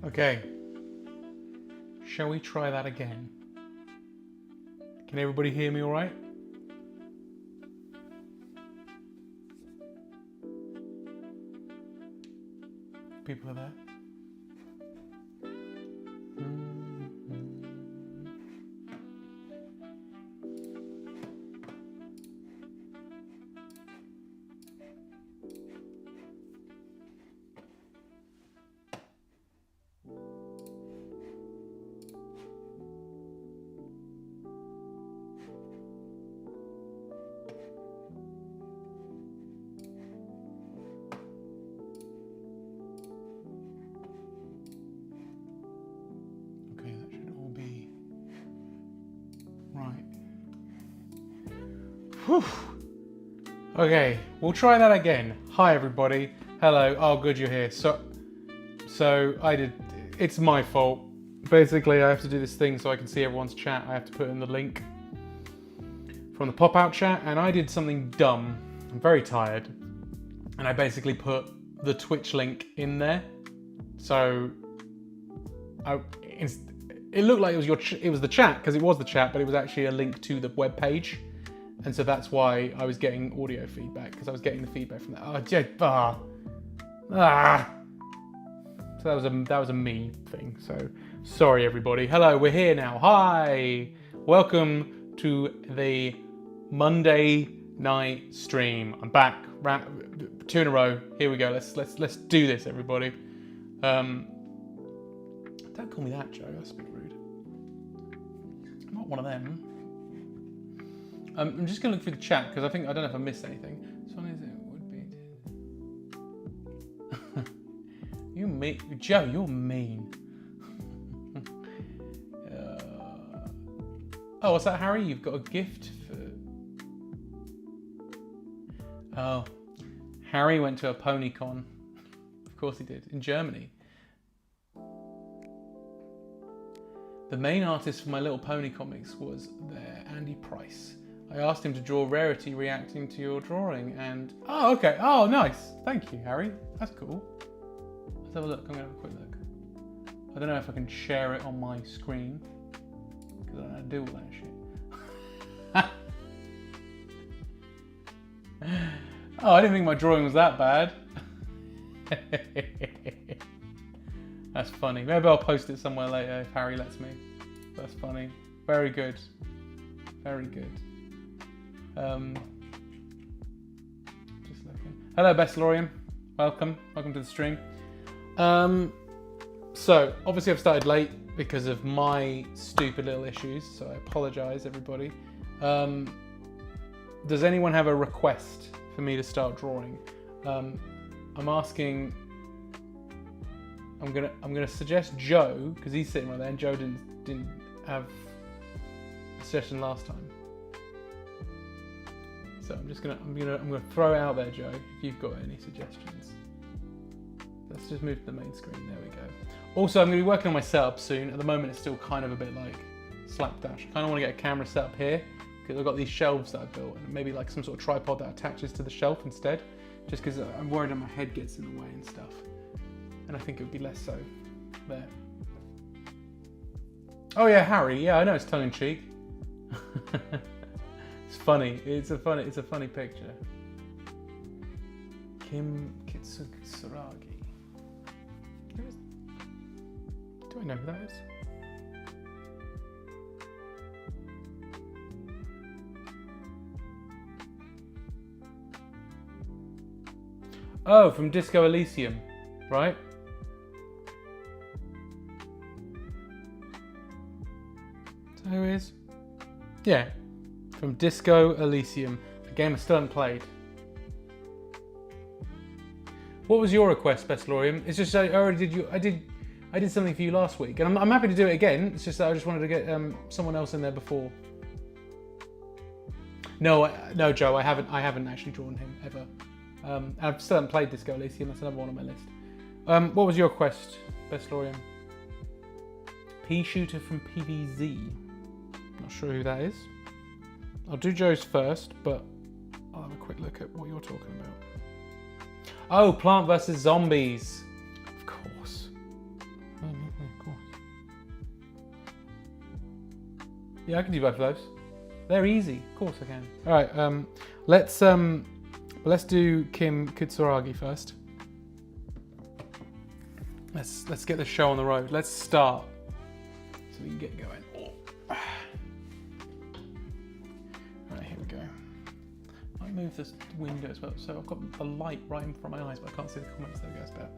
Okay. Shall we try that again? Can everybody hear me all right? People are there? Whew. Okay, we'll try that again. Hi everybody. Hello. Oh, good you're here. So it's my fault. Basically, I have to do this thing so I can see everyone's chat. I have to put in the link from the pop-out chat, and I did something dumb. I'm very tired, and I basically put the Twitch link in there. So it looked like it was the chat, because it was the chat, but it was actually a link to the web page. And so that's why I was getting audio feedback, because I was getting the feedback from that. So that was a me thing. So sorry everybody. Hello, we're here now. Hi, welcome to the Monday night stream. I'm back. 2 in a row. Here we go. Let's do this, everybody. Don't call me that, Joe. That's a bit rude. I'm not one of them. I'm just going to look through the chat because I don't know if I missed anything. So one is it would be. You mean, Joe? You're mean. Oh, what's that, Harry? You've got a gift for. Oh, Harry went to a PonyCon. Of course he did, in Germany. The main artist for My Little Pony comics was there, Andy Price. I asked him to draw Rarity reacting to your drawing and... Oh, okay. Oh, nice. Thank you, Harry. That's cool. Let's have a look. I'm going to have a quick look. I don't know if I can share it on my screen, because I don't know how to do all that shit. Oh, I didn't think my drawing was that bad. That's funny. Maybe I'll post it somewhere later if Harry lets me. That's funny. Very good. Very good. Just looking. Hello, Bestlorium. Welcome to the stream. So obviously I've started late because of my stupid little issues, so I apologise, everybody. Does anyone have a request for me to start drawing? I'm asking. I'm gonna suggest Joe, because he's sitting right there, and Joe didn't have a suggestion last time. So I'm gonna throw it out there, Joe, if you've got any suggestions. Let's just move to the main screen. There we go. Also, I'm gonna be working on my setup soon. At the moment, it's still kind of a bit like slapdash. I kind of want to get a camera set up here because I've got these shelves that I built, and maybe like some sort of tripod that attaches to the shelf instead. Just because I'm worried that my head gets in the way and stuff. And I think it would be less so there. Oh yeah, Harry. Yeah, I know it's tongue in cheek. It's funny. It's a funny picture. Kim Kitsuragi. Do I know who that is? Oh, from Disco Elysium, right? So who is? Yeah, from Disco Elysium, a game I still haven't played. What was your request, Bestlorium? It's just I did something for you last week, and I'm happy to do it again. It's just that I just wanted to get someone else in there before. No, Joe, I haven't actually drawn him ever. I still haven't played Disco Elysium. That's another one on my list. What was your request, Bestlorium? Pea Shooter from PVZ. Not sure who that is. I'll do Joe's first, but I'll have a quick look at what you're talking about. Oh, Plant vs. Zombies. Of course. Yeah, I can do both of those. They're easy. Of course I can. All right. Let's do Kim Kitsuragi first. Let's get the show on the road. Let's start so we can get going. Right, here we go. I move this window as well, so I've got the light right in front of my eyes, but I can't see the comments. There we go. It's better.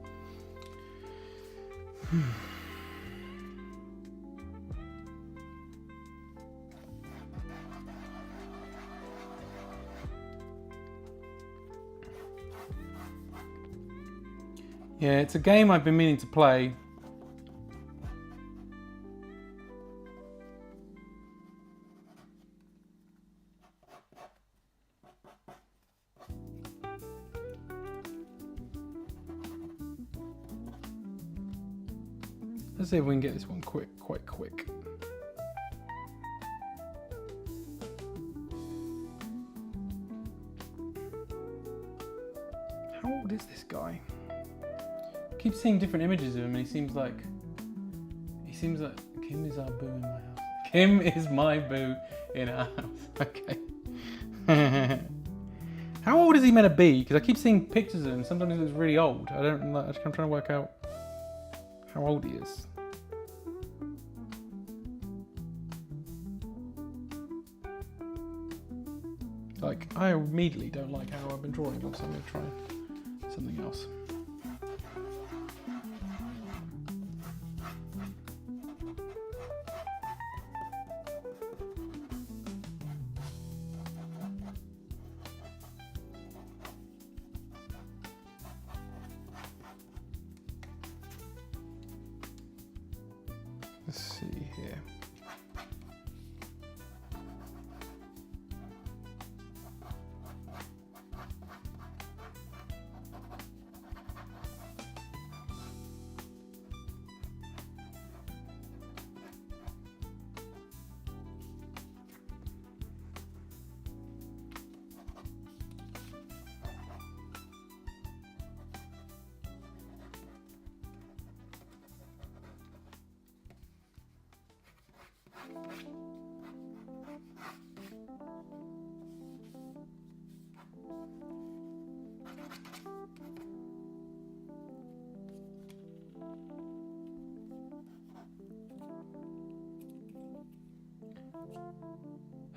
Yeah, it's a game I've been meaning to play. Let's see if we can get this one quite quick. How old is this guy? I keep seeing different images of him, and he seems like Kim is our boo in my house. Kim is my boo in our house. Okay. How old is he meant to be? Because I keep seeing pictures of him. Sometimes he looks really old. I'm trying to work out how old he is. Like, I immediately don't like how I've been drawing him, so I'm going to try something else. Let's see here.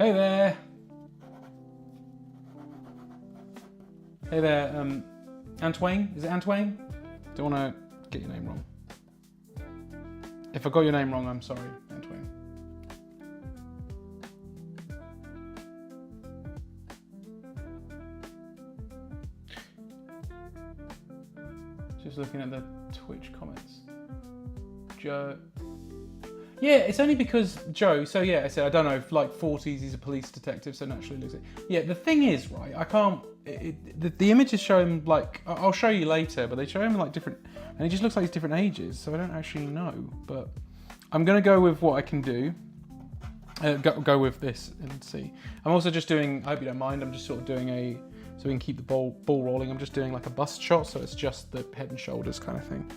Hey there. Hey there, Antoine? Is it Antoine? Don't want to get your name wrong. If I got your name wrong, I'm sorry, Antoine. Just looking at the Twitch comments. Joe. Yeah, it's only because Joe, so yeah, I said, I don't know, if like 40s, he's a police detective, so naturally looks it. Yeah, the thing is, right, I can't, the images show him like, I'll show you later, but they show him like different, and he just looks like he's different ages, so I don't actually know, but I'm going to go with what I can do. Go with this and see. I'm also just doing, I hope you don't mind, I'm just sort of doing so we can keep the ball rolling, I'm just doing like a bust shot, so it's just the head and shoulders kind of thing.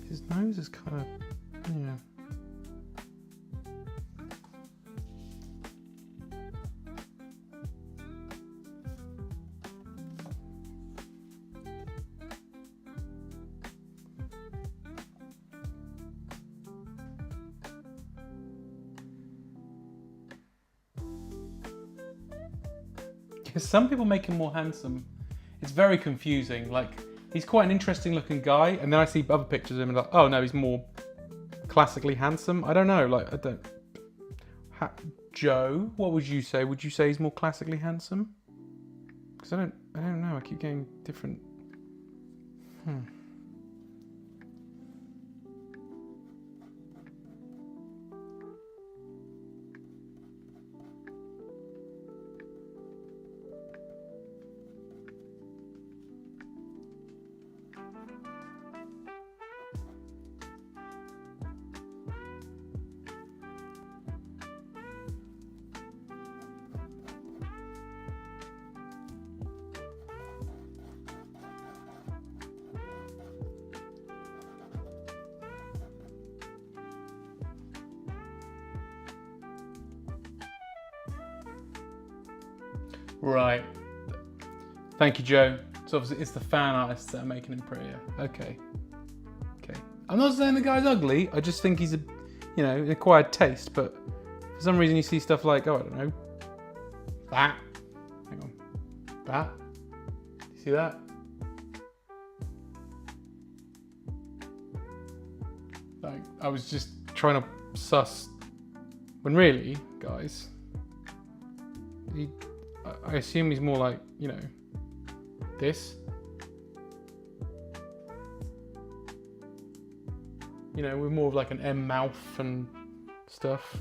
His nose is kind of, yeah. Because some people make him more handsome. It's very confusing. Like, he's quite an interesting looking guy, and then I see other pictures of him and like, oh no, he's more classically handsome. I don't know, like, I don't... Joe, what would you say? Would you say he's more classically handsome? Because I don't know, I keep getting different... Right. Thank you, Joe. So obviously it's the fan artists that are making him prettier. Okay. Okay. I'm not saying the guy's ugly. I just think he's a, you know, an acquired taste. But for some reason you see stuff like, oh, I don't know, that. Hang on. That. You see that? Like, I was just trying to suss. When really, guys, I assume he's more like, you know, this. You know, we're more of like an M mouth and stuff.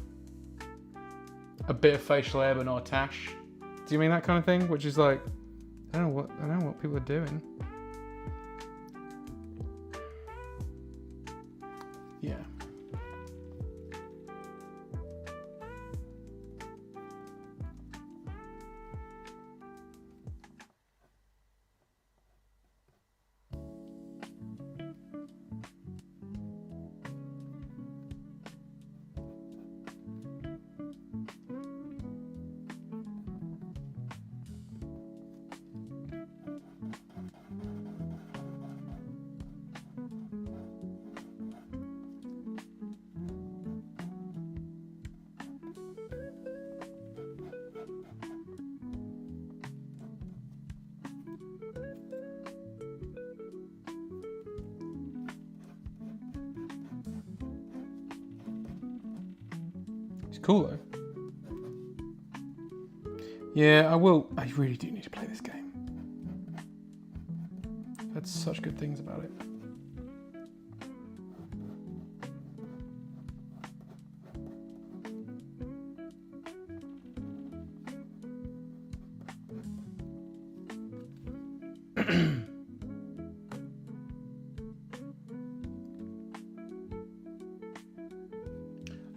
A bit of facial hair, but not a tash. Do you mean that kind of thing? Which is like, I don't know what people are doing. Yeah. It's cool though. Yeah, I will. I really do need to play this game. I've heard such good things about it.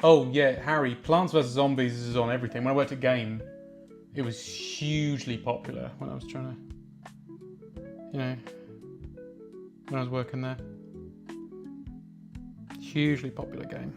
Oh yeah, Harry, Plants vs Zombies is on everything. When I worked at Game, it was hugely popular when I was trying to, you know, when I was working there. Hugely popular game.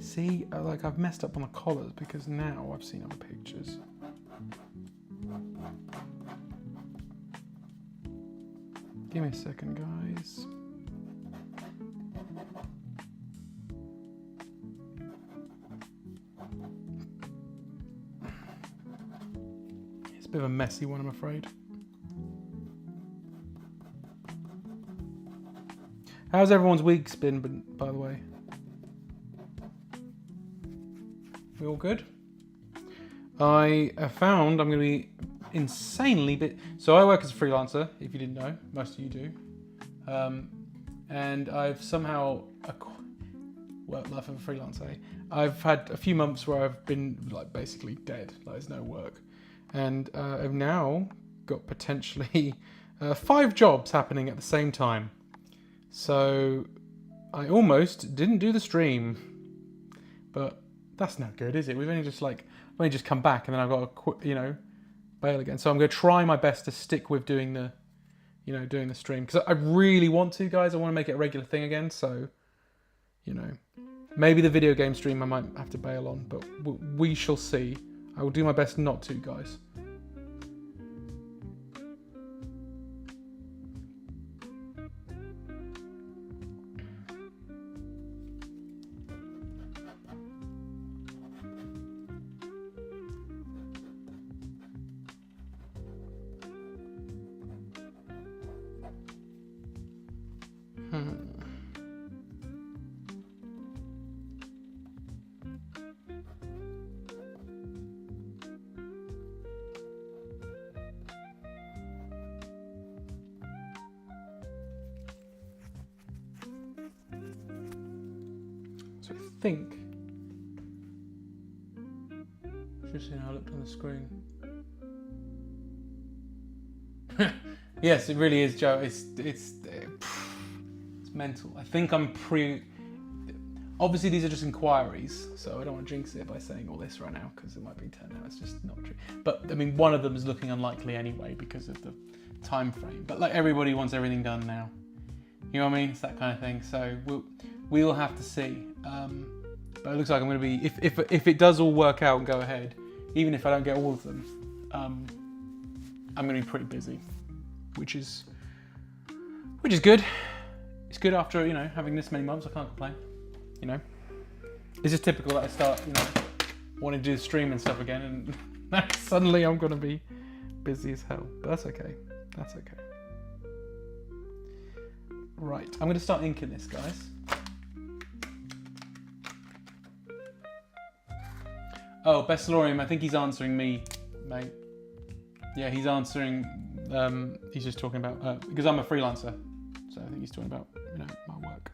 See, like I've messed up on the collars because now I've seen other pictures. Give me a second, guys. It's a bit of a messy one, I'm afraid. How's everyone's week's been, by the way? We all good? I have found I'm going to be insanely bit. So I work as a freelancer, if you didn't know. Most of you do. And I've somehow, well, life of a freelancer, eh? I've had a few months where I've been like basically dead, like there's no work. And I've now got potentially 5 jobs happening at the same time. So I almost didn't do the stream, but that's not good, is it? We've only just come back, and then I've got to quit, you know, bail again. So I'm going to try my best to stick with doing the, you know, doing the stream because I really want to, guys. I want to make it a regular thing again. So, you know, maybe the video game stream I might have to bail on, but we shall see. I will do my best not to, guys. So I think, just seeing how I looked on the screen. Yes, it really is, Joe. It's mental. I think obviously these are just inquiries, so I don't want to jinx it by saying all this right now because it might be turned out it's just not true. But I mean, one of them is looking unlikely anyway because of the time frame. But like everybody wants everything done now. You know what I mean? It's that kind of thing. So we'll have to see. But it looks like I'm going to be if it does all work out and go ahead, even if I don't get all of them, I'm going to be pretty busy, which is good. It's good after having this many months. I can't complain. It's just typical that I start wanting to do the stream and stuff again, and suddenly I'm going to be busy as hell. But that's okay. That's okay. Right, I'm going to start inking this, guys. Oh, Bessalorium, I think he's answering me, mate. Yeah, he's answering. He's just talking about because I'm a freelancer, so I think he's talking about my work.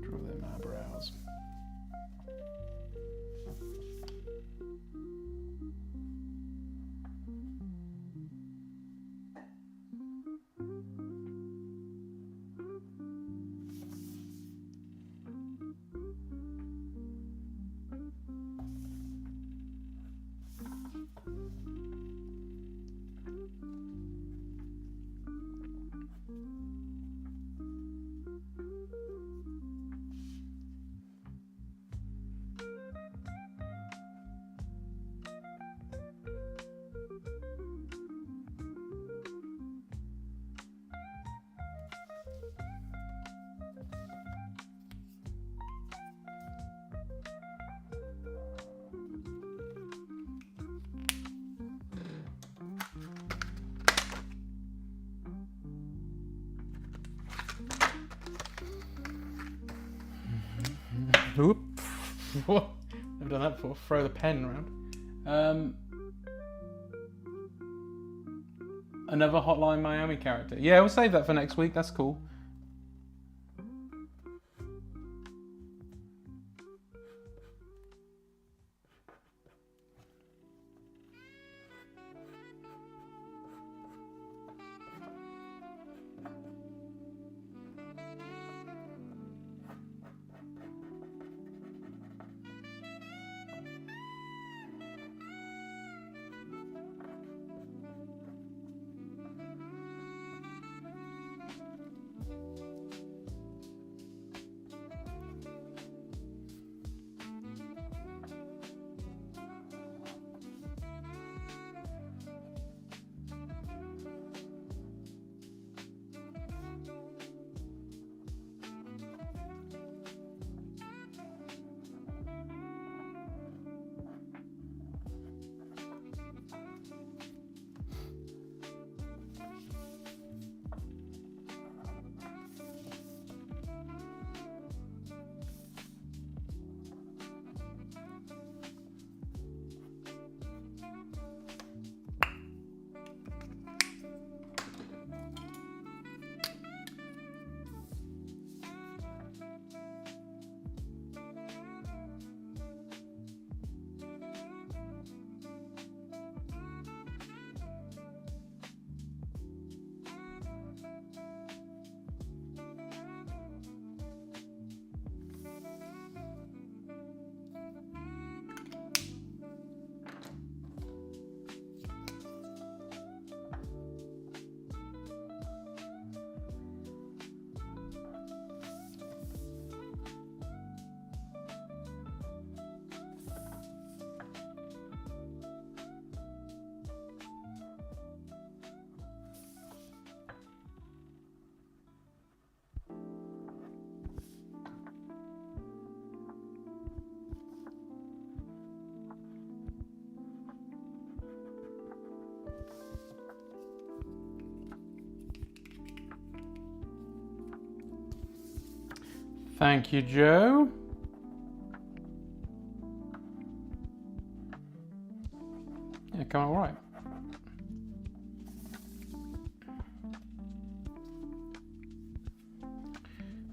Draw them eyebrows. Oop. What? I've done that before. Throw the pen around. Another Hotline Miami character. Yeah, we'll save that for next week. That's cool. Thank you, Joe. Yeah, come on, all right.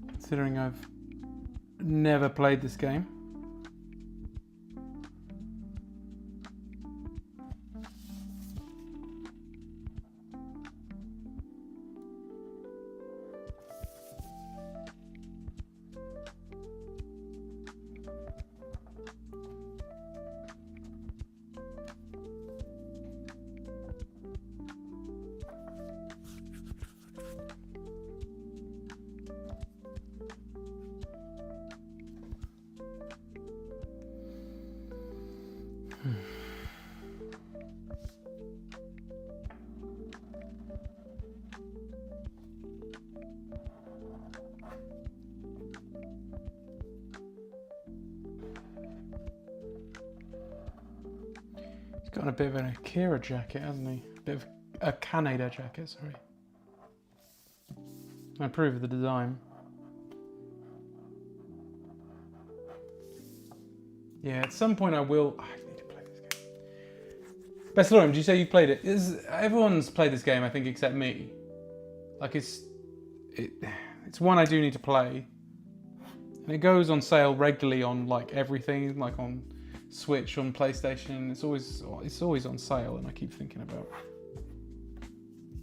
Considering I've never played this game. He's got a bit of an Akira jacket, hasn't he? A bit of a Kaneda jacket, sorry. I approve of the design. Yeah, at some point I will. I need to play this game. Best Lauren, did you say you played it? Everyone's played this game, I think, except me. Like it's one I do need to play, and it goes on sale regularly on like everything, like on Switch, on PlayStation. It's always on sale, and I keep thinking about,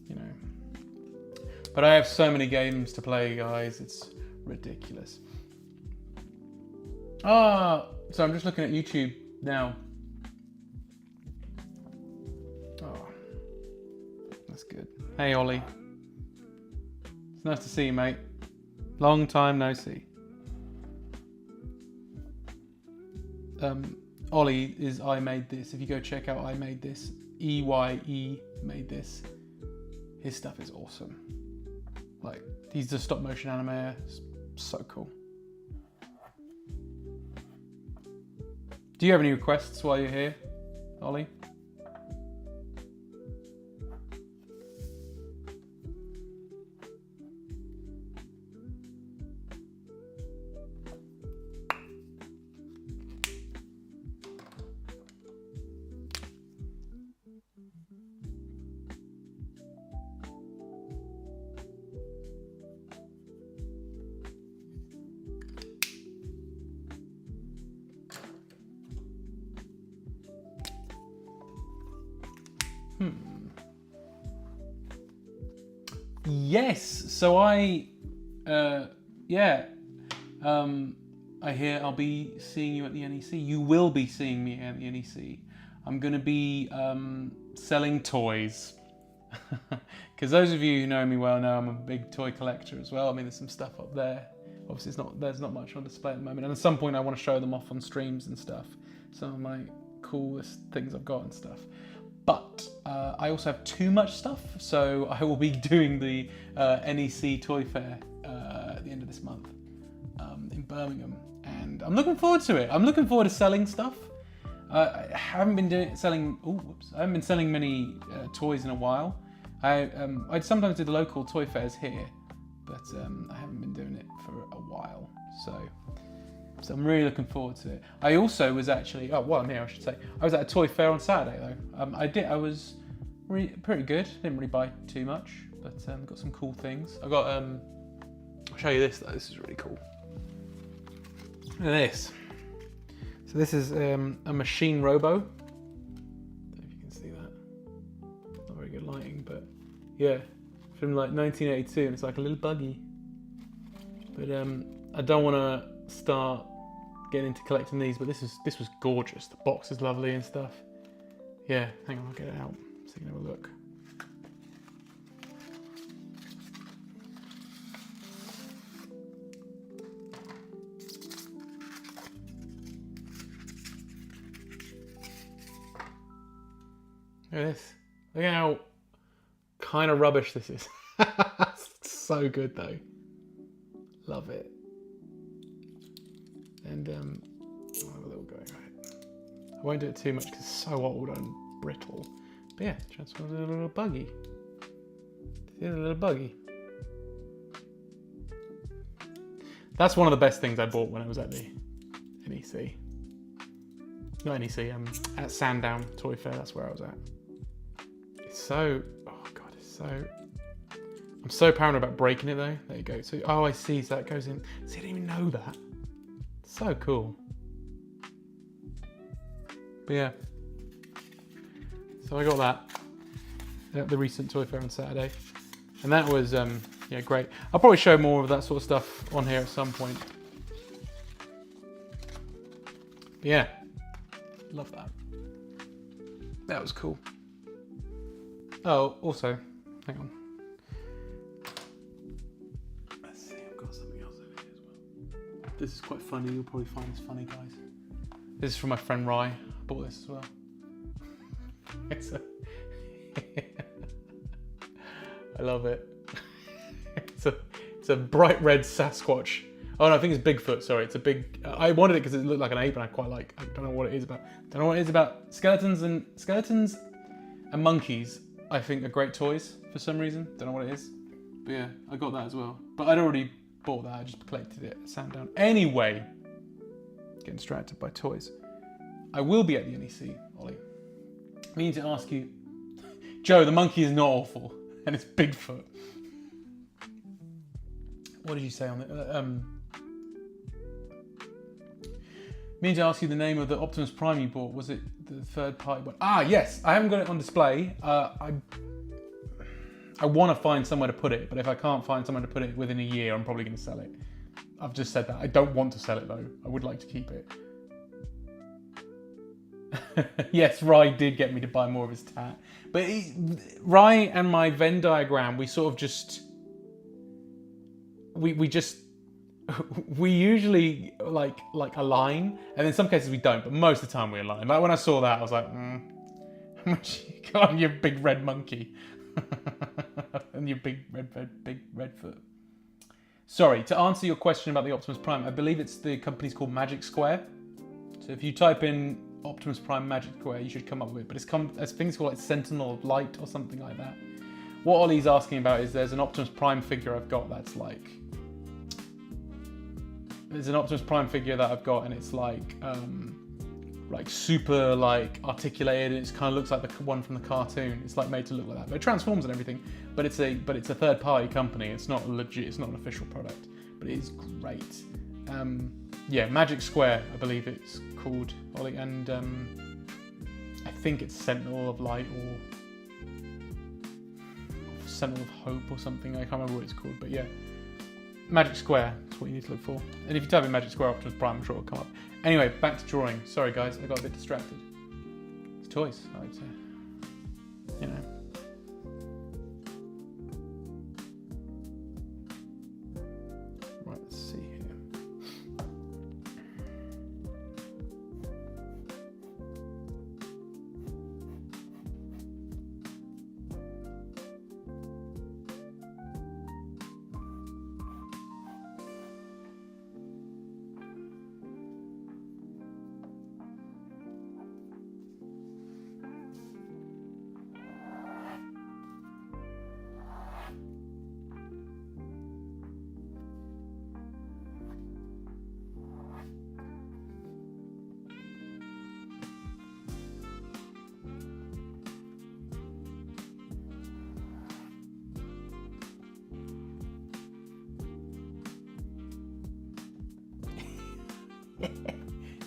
you know. But I have so many games to play, guys. It's ridiculous. So I'm just looking at YouTube now. Oh, that's good. Hey, Ollie. It's nice to see you, mate. Long time no see. Ollie is I Made This. If you go check out I Made This, EYE made this. His stuff is awesome. Like, he's a stop motion animator. It's so cool. Do you have any requests while you're here, Ollie? Yes, so I hear I'll be seeing you at the NEC. You will be seeing me at the NEC. I'm going to be selling toys. Because those of you who know me well know I'm a big toy collector as well. I mean, there's some stuff up there. Obviously, there's not much on display at the moment. And at some point, I want to show them off on streams and stuff. Some of my coolest things I've got and stuff. But I also have too much stuff, so I will be doing the NEC Toy Fair at the end of this month in Birmingham, and I'm looking forward to it. I'm looking forward to selling stuff. I haven't been selling many toys in a while. I'd sometimes do the local toy fairs here, but I haven't been doing it for a while. So I'm really looking forward to it. I also was actually, while I'm here, I should say, I was at a toy fair on Saturday though. I was pretty good. Didn't really buy too much, but got some cool things. I got, I'll show you this though. This is really cool. Look at this. So this is a Machine Robo. I don't know if you can see that. Not very good lighting, but yeah, from like 1982, and it's like a little buggy. But I don't want to start getting into collecting these, but this was gorgeous. The box is lovely and stuff. Yeah, hang on, I'll get it out so you can have a look. Look at this. Look at how kind of rubbish this is. So good though. Love it. And I'll have a little go. Right. I won't do it too much because it's so old and brittle. But yeah, transforms into a little buggy. See a little buggy. That's one of the best things I bought when I was at the NEC. Not NEC, at Sandown Toy Fair, that's where I was at. It's so, oh God, it's so, I'm so paranoid about breaking it though. There you go. So, oh, I see, so that goes in. See, I didn't even know that. So cool. But yeah. So I got that at the recent Toy Fair on Saturday. And that was, yeah, great. I'll probably show more of that sort of stuff on here at some point. But yeah, love that. That was cool. Oh, also, hang on. Let's see, I've got something else over here as well. This is quite funny. You'll probably find this funny, guys. This is from my friend Rye. I bought this as well. It's a I love it. It's a bright red Sasquatch. Oh no, I think it's Bigfoot. Sorry, it's a big. I wanted it because it looked like an ape, and I quite like. I don't know what it is about. Don't know what it is about skeletons and monkeys. I think are great toys for some reason. Don't know what it is, but yeah, I got that as well. But I'd already bought that. I just collected it at Sandown. Anyway, getting distracted by toys. I will be at the NEC, Ollie. I need to ask you, Joe. The monkey is not awful, and it's Bigfoot. What did you say on it? Mean to ask you the name of the Optimus Prime you bought. Was it the third party one? Ah, yes. I haven't got it on display. I want to find somewhere to put it, but if I can't find somewhere to put it within a year, I'm probably going to sell it. I've just said that. I don't want to sell it though. I would like to keep it. Yes, Rye did get me to buy more of his tat. But Rye and my Venn diagram, we sort of just... We usually like align, and in some cases we don't, but most of the time we align. Like when I saw that, I was like, how much you got on your big red monkey and your big red foot. Sorry, to answer your question about the Optimus Prime, I believe the company's called Magic Square. So if you type in Optimus Prime Magic Square, you should come up with it. But I think it's called like Sentinel of Light or something like that. What Ollie's asking about is there's an Optimus Prime figure I've got that's like... There's an Optimus Prime figure that I've got, and it's like super like articulated, and it kind of looks like the one from the cartoon. It's like made to look like that, but it transforms and everything. But it's a third party company. It's not legit. It's not an official product, but it is great. Yeah, Magic Square, I believe it's called, Ollie, and I think it's Sentinel of Light or Sentinel of Hope or something. I can't remember what it's called, but yeah. Magic Square, that's what you need to look for. And if you type in Magic Square Optimus Prime, I'm sure it'll come up. Anyway, back to drawing. Sorry guys, I got a bit distracted. It's toys, I would say. You know. Right, let's see here.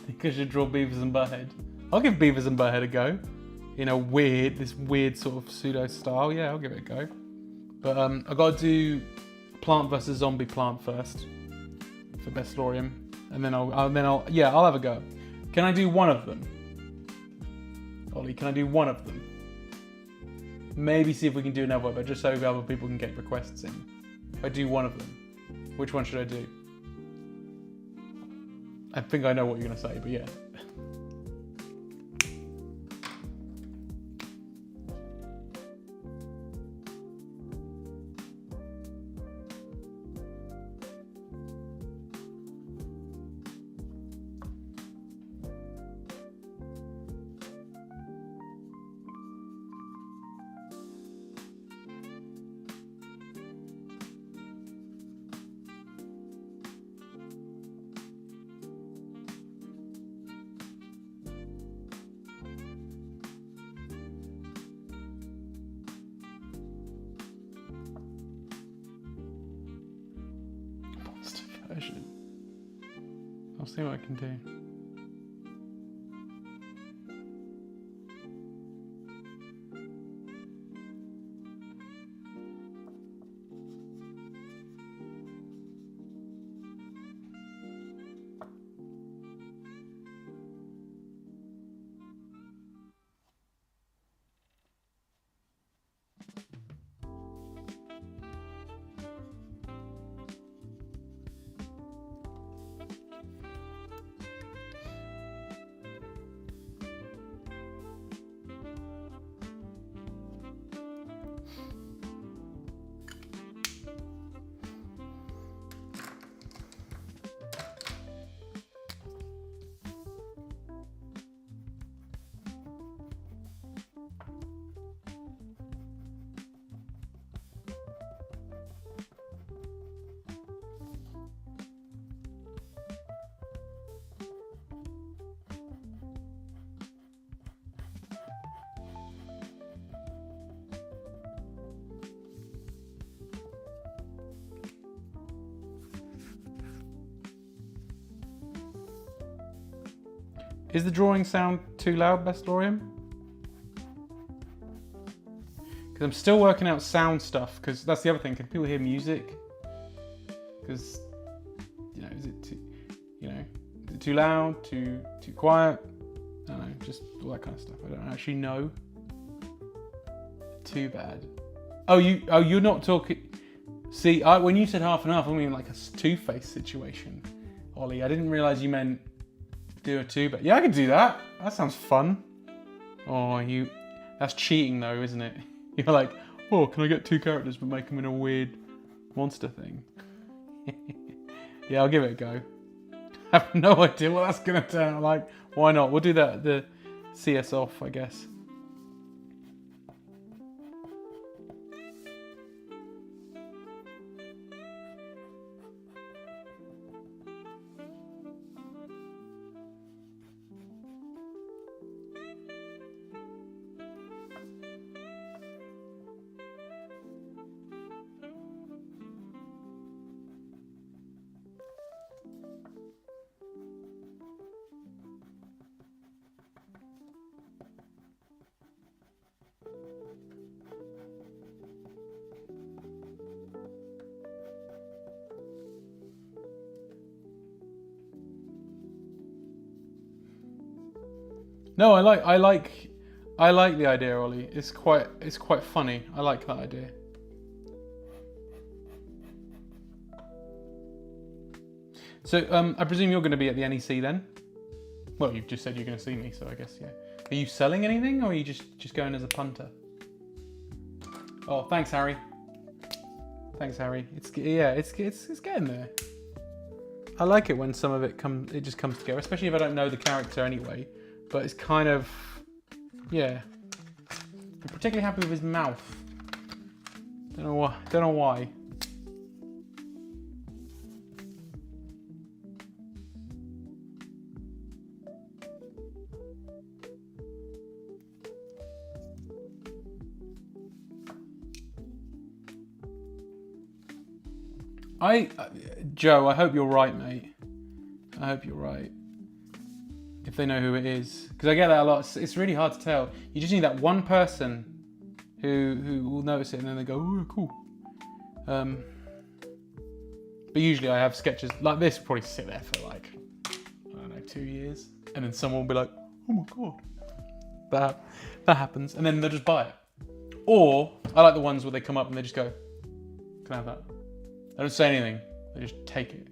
Because you draw Beavis and Butthead. I'll give Beavis and Butthead a go. In this weird sort of pseudo style. Yeah, I'll give it a go. But I've got to do Plant vs Zombie Plant first for Best Lorium, and then I'll have a go. Can I do one of them? Ollie, can I do one of them? Maybe see if we can do another one, but just so other people can get requests in. If I do one of them, which one should I do? I think I know what you're going to say, but yeah. I'll see what I can do. Is the drawing sound too loud, Bestlorium? Because I'm still working out sound stuff, because that's the other thing. Can people hear music? Because, you know, is it too loud, too quiet? I don't know, just all that kind of stuff. I don't actually know. Too bad. Oh, you're not talking. See, when you said half and half, I mean like a Two-Face situation, Ollie. I didn't realise you meant do a two, but yeah, I could do that. That sounds fun. Oh, that's cheating though, isn't it? You're like, oh, can I get two characters but make them in a weird monster thing? Yeah, I'll give it a go. I have no idea what that's gonna turn out like. Why not? We'll do that, the CS off, I guess. No, I like the idea, Ollie. It's quite funny. I like that idea. So I presume you're going to be at the NEC then? Well, you've just said you're going to see me, so I guess yeah. Are you selling anything, or are you just going as a punter? Oh, thanks, Harry. Thanks, Harry. It's getting there. I like it when some of it just comes together, especially if I don't know the character anyway. But it's kind of, yeah. I'm particularly happy with his mouth. Don't know why. Joe, I hope you're right, mate. I hope you're right. If they know who it is, because I get that a lot. It's really hard to tell. You just need that one person who will notice it, and then they go, "Oh, cool." But usually I have sketches like this probably sit there for like, I don't know, 2 years, and then someone will be like, "Oh my god," that happens, and then they'll just buy it. Or I like the ones where they come up and they just go, "Can I have that?" They don't say anything. They just take it.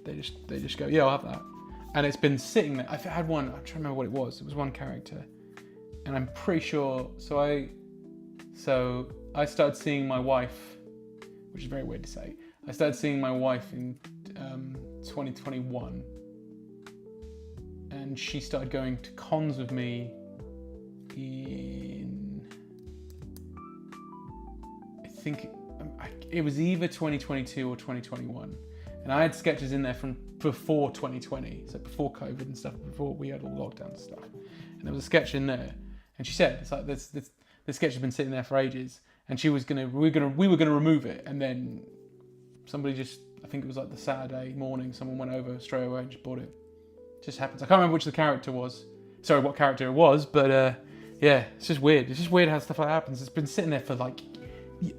They just go, "Yeah, I'll have that." And it's been sitting there. I've had one, I'm trying to remember what it was. It was one character. And I'm pretty sure, so I started seeing my wife, which is very weird to say. I started seeing my wife in 2021. And she started going to cons with me in, I think it was either 2022 or 2021. And I had sketches in there from before 2020, so before COVID and stuff, before we had all lockdown and stuff. And there was a sketch in there, and she said, "It's like this sketch has been sitting there for ages," and we were gonna remove it, and then somebody just, I think it was like the Saturday morning, someone went over straight away and just bought it. Just happens. I can't remember which the character was. Sorry, what character it was, but yeah, it's just weird. It's just weird how stuff like that happens. It's been sitting there for like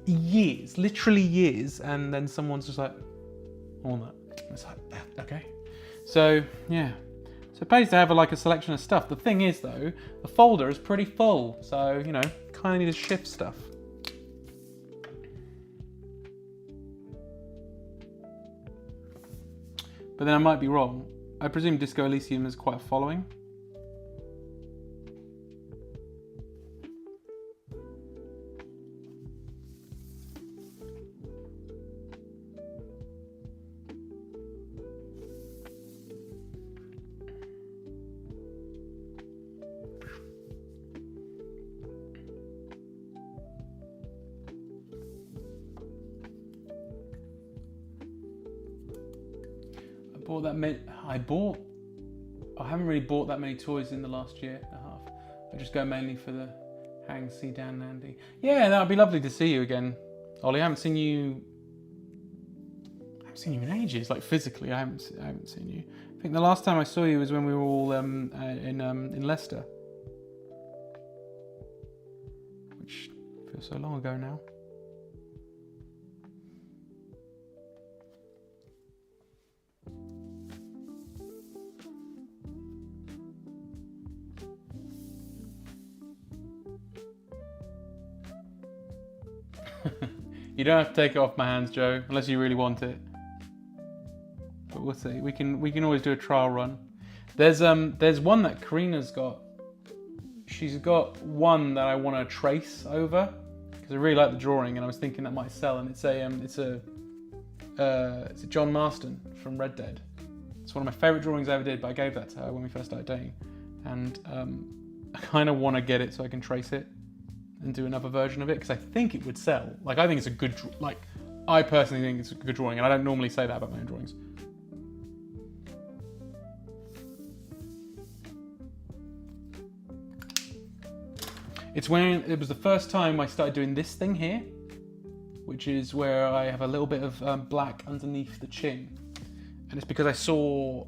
years, literally years, and then someone's just like, I want that. It's like, okay. So yeah, so it pays to have like a selection of stuff. The thing is though, the folder is pretty full, so you know, kind of need to shift stuff. But then I might be wrong. I presume Disco Elysium is quite a following. I haven't really bought that many toys in the last year and a half. I just go mainly for the Hang, See Dan, Andy. Yeah, that would be lovely to see you again, Ollie. I haven't seen you in ages. Like physically, I haven't seen you. I think the last time I saw you was when we were all in Leicester, which feels so long ago now. You don't have to take it off my hands, Joe, unless you really want it. But we'll see. We can always do a trial run. There's one that Karina's got. She's got one that I want to trace over because I really like the drawing, and I was thinking that might sell. And it's a John Marston from Red Dead. It's one of my favourite drawings I ever did, but I gave that to her when we first started dating, and I kind of want to get it so I can trace it and do another version of it because I think it would sell. Like I think it's a good, I personally think it's a good drawing, and I don't normally say that about my own drawings. It's when it was the first time I started doing this thing here, which is where I have a little bit of black underneath the chin, and it's because I saw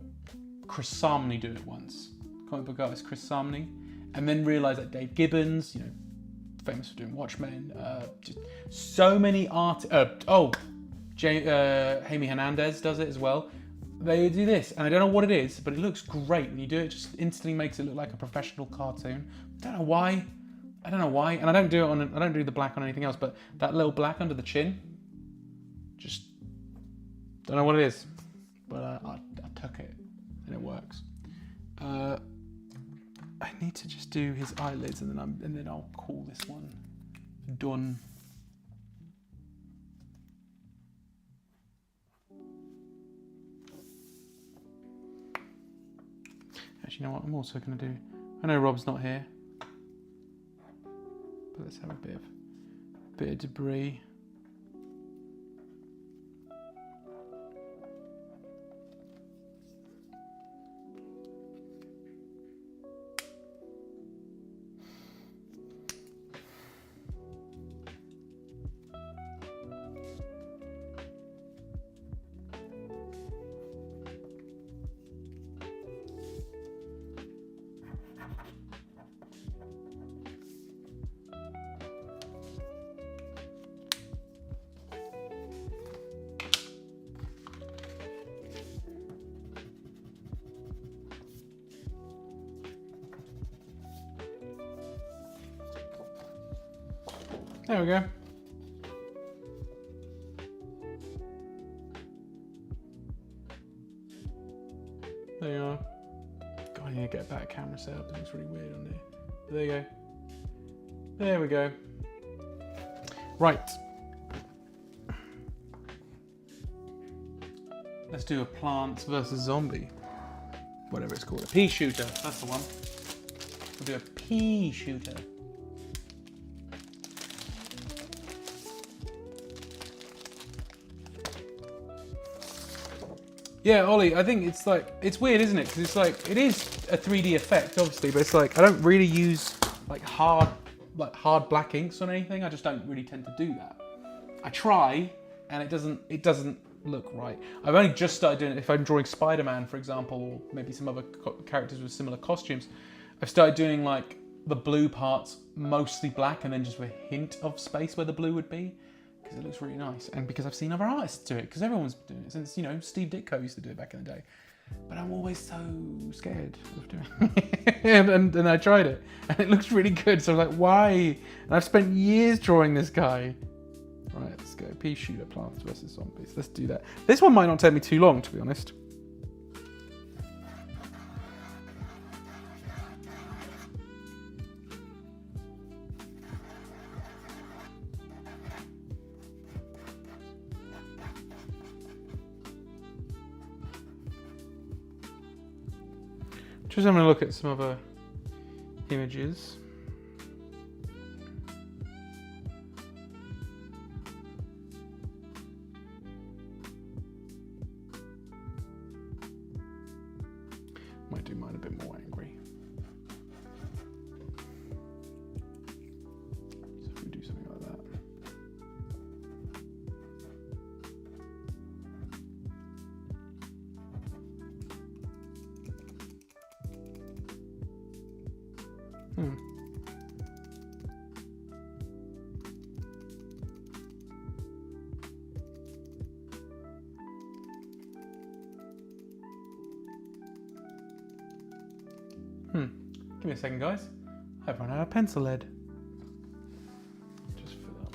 Chris Samney do it once, comic book artist Chris Samney, and then realised that Dave Gibbons, you know, famous for doing Watchmen, just so many Jaime Hernandez does it as well. They do this, and I don't know what it is, but it looks great when you do it. Just instantly makes it look like a professional cartoon. I don't know why, and I don't do the black on anything else, but that little black under the chin, just don't know what it is, but I took it, and it works. I need to just do his eyelids, and then I'll call this one done. Actually, you know what? I'm also going to do. I know Rob's not here, but let's have a bit of debris. There we go. There you are. God, I need to get a better camera set up. It looks really weird on there. But there you go. There we go. Right. Let's do a Plants vs Zombie. Whatever it's called. A pea shooter. That's the one. We'll do a pea shooter. Yeah, Ollie, I think it's like, it's weird, isn't it? Because it's like, it is a 3D effect, obviously, but it's like, I don't really use like hard black inks on anything. I just don't really tend to do that. I try, and it doesn't look right. I've only just started doing it. If I'm drawing Spider-Man, for example, or maybe some other characters with similar costumes, I've started doing like the blue parts mostly black and then just with a hint of space where the blue would be, because it looks really nice. And because I've seen other artists do it, because everyone's doing it since, you know, Steve Ditko used to do it back in the day. But I'm always so scared of doing it. and I tried it and it looks really good. So I was like, why? And I've spent years drawing this guy. Right, let's go. Pea shooter, Plants vs Zombies. Let's do that. This one might not take me too long, to be honest. Just having a look at some other images. Might do mine a bit more angry. So if we do something like that. Give me a second, guys. I've run out of pencil lead. Just fill up.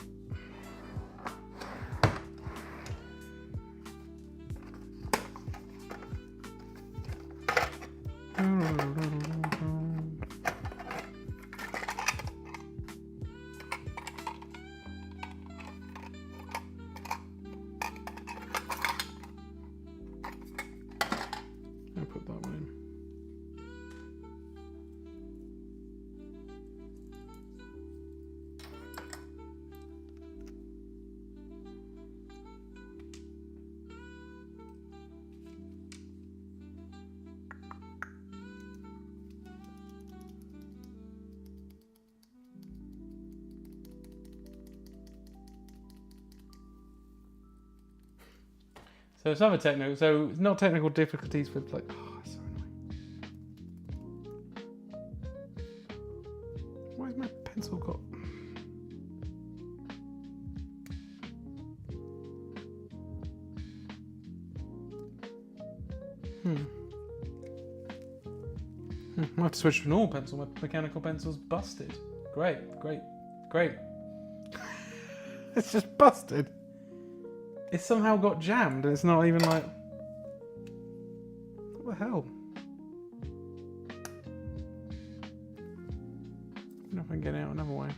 I'll put that one in. So it's other technical. So it's not technical difficulties with like. Oh, it's so annoying. Why has my pencil got? I have to switch to a normal pencil. My mechanical pencil's busted. Great. It's just busted. It somehow got jammed and it's not even like... What the hell? I don't know if I can get it out another way.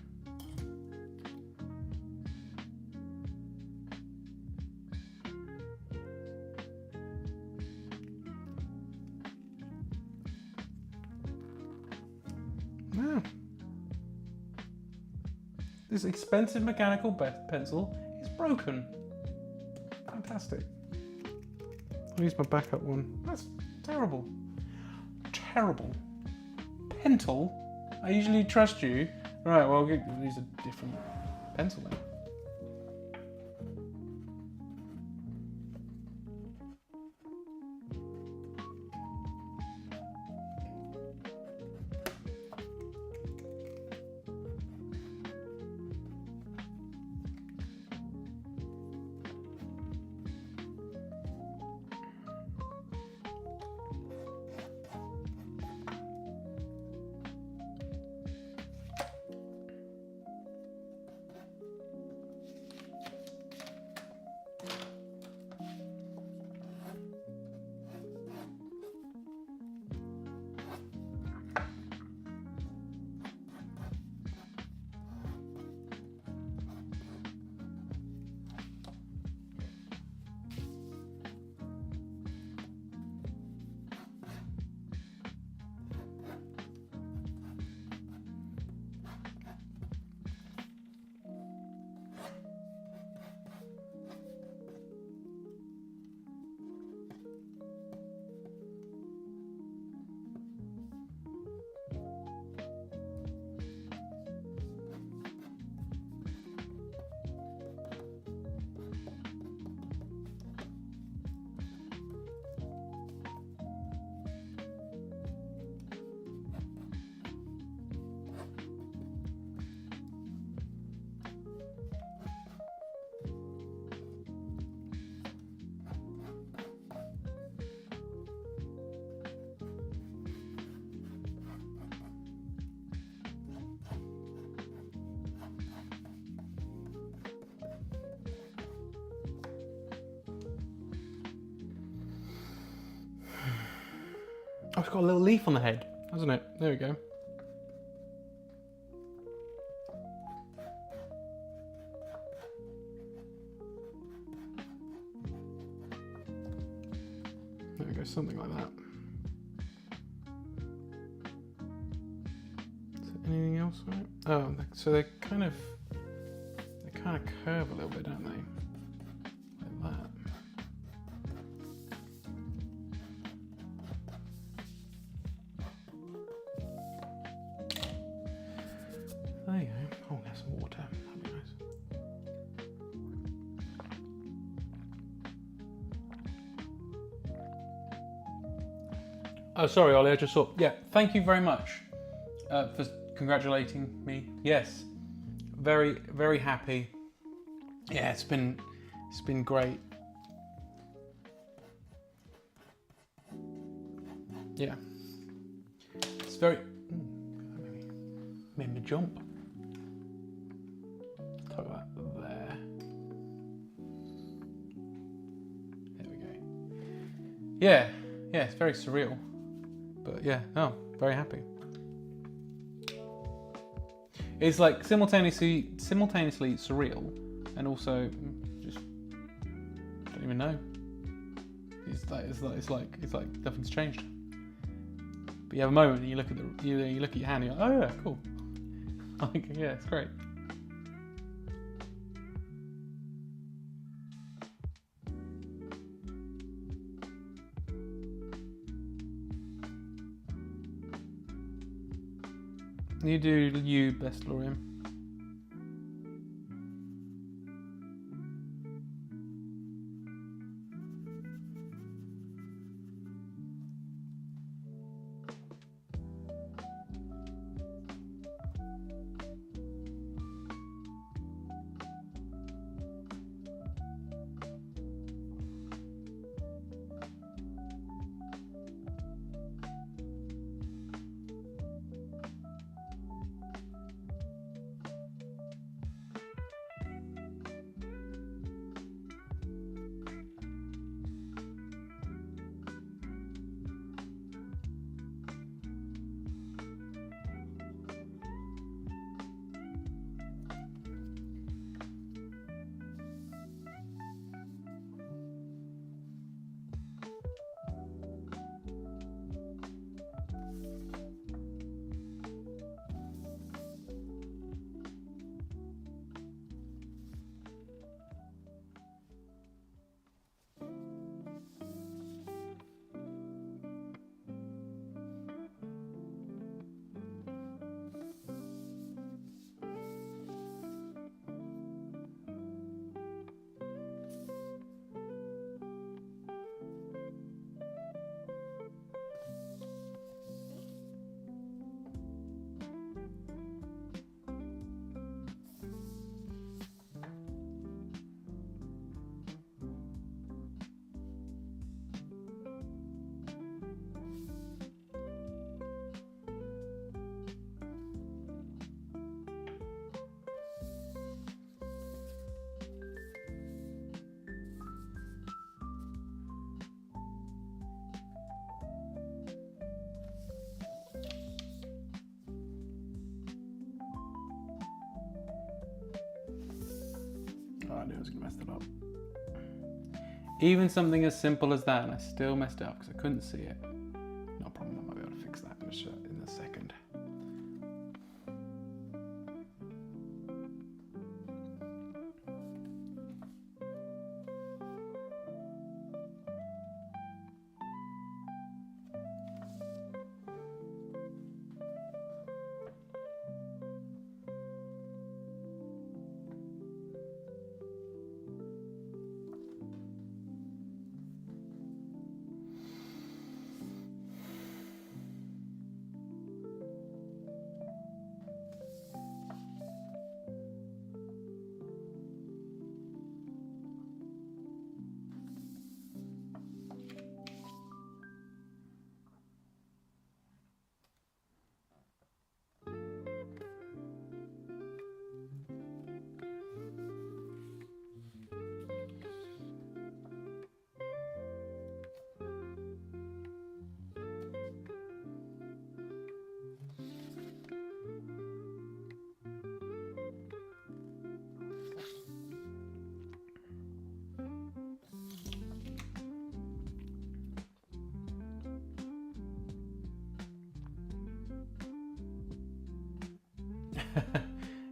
No. This expensive mechanical pencil is broken. Fantastic. I'll use my backup one. That's terrible. Terrible. Pentel? I usually trust you. Right, well, I'll use a different pencil then. Oh, it's got a little leaf on the head, hasn't it? There we go. There we go, something like that. Is there anything else on it? Oh, so they kind of curve a little bit, don't they? Like that. There you go. Oh, there's some water. That'd be nice. Oh, sorry, Ollie. I just saw. Yeah, thank you very much for congratulating me. Yes, very, very happy. Yeah, it's been great. Yeah, it's very. Made me jump. Talk about there. There we go. Yeah, it's very surreal, but yeah, no, very happy. It's like simultaneously surreal, and also just don't even know. It's like nothing's changed. But you have a moment and you look at you look at your hand and you're like, oh yeah, cool. Like, yeah, it's great. You do you best, Lorian. Oh, I knew I was gonna mess that up. Even something as simple as that, and I still messed it up because I couldn't see it. No problem, I might be able to fix that in a second.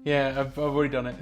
Yeah, I've already done it.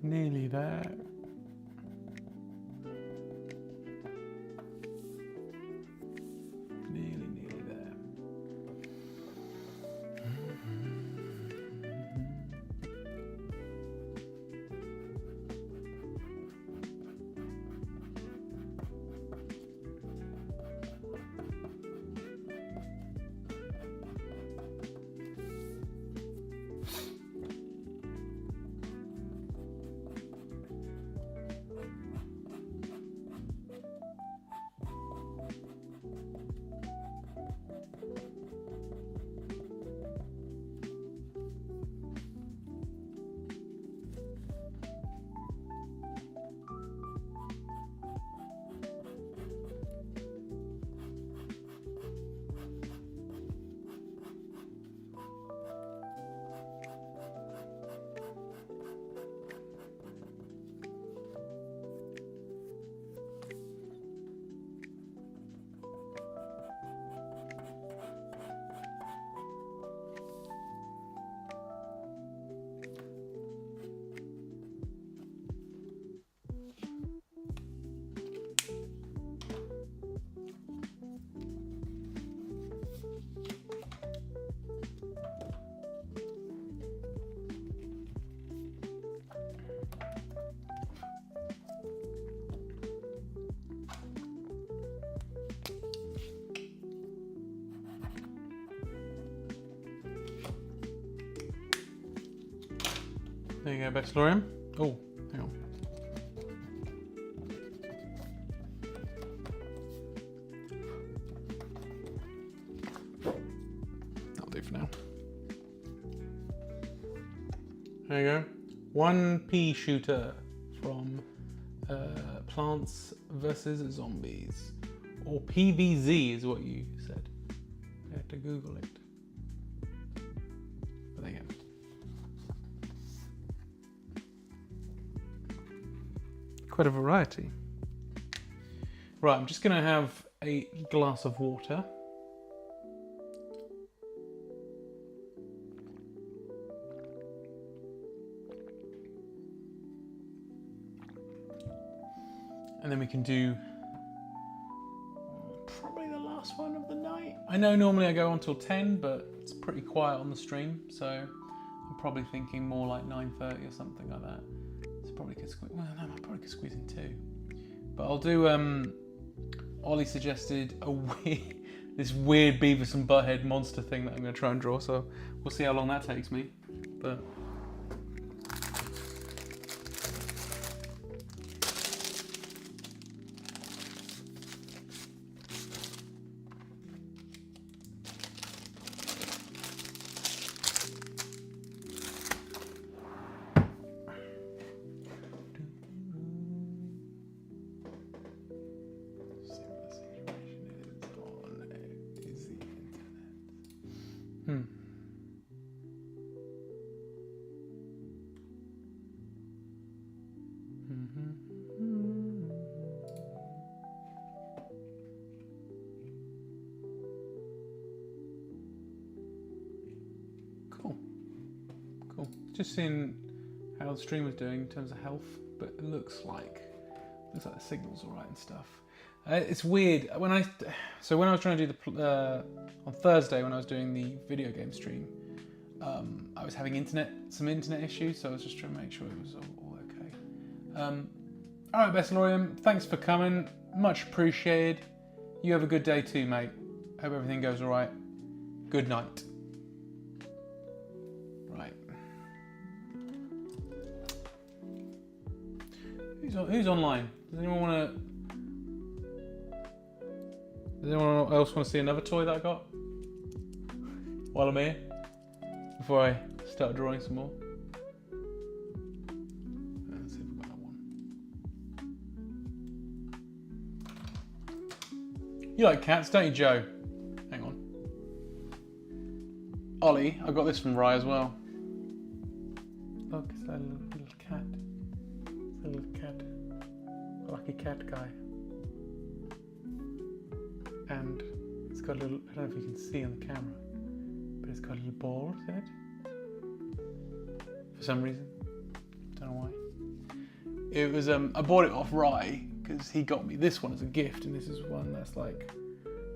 Nearly there. Nearly there. you go, Bexlorium. Oh, hang on. That'll do for now. There you go. One pea shooter from Plants vs. Zombies. Or PVZ is what you said. You have to Google it. But there you go. Quite a variety. Right, I'm just going to have a glass of water. And then we can do probably the last one of the night. I know normally I go on till 10, but it's pretty quiet on the stream, so I'm probably thinking more like 9:30 or something like that. So probably could squeeze. Well, no, I probably could squeeze in 2. But I'll do. Ollie suggested this weird Beavis and Butthead monster thing that I'm going to try and draw. So we'll see how long that takes me. But. Cool. Just seeing how the stream was doing in terms of health, but it looks like the signal's all right and stuff. It's weird when I was trying to do the on Thursday when I was doing the video game stream, I was having some internet issues, so I was just trying to make sure it was all okay. All right, Bexlorium, thanks for coming, much appreciated. You have a good day too, mate. Hope everything goes all right. Good night. Right. Who's online? Does anyone else want to see another toy that I got while I'm here before I start drawing some more? Let's see if we've got that one. You like cats, don't you, Joe? Hang on. Ollie, I got this from Rye as well. Look, it's that little cat. It's a little cat. Lucky cat guy. And it's got a little, I don't know if you can see on the camera, but it's got little balls in it. For some reason. Don't know why. It was, I bought it off Rye because he got me this one as a gift, and this is one that's like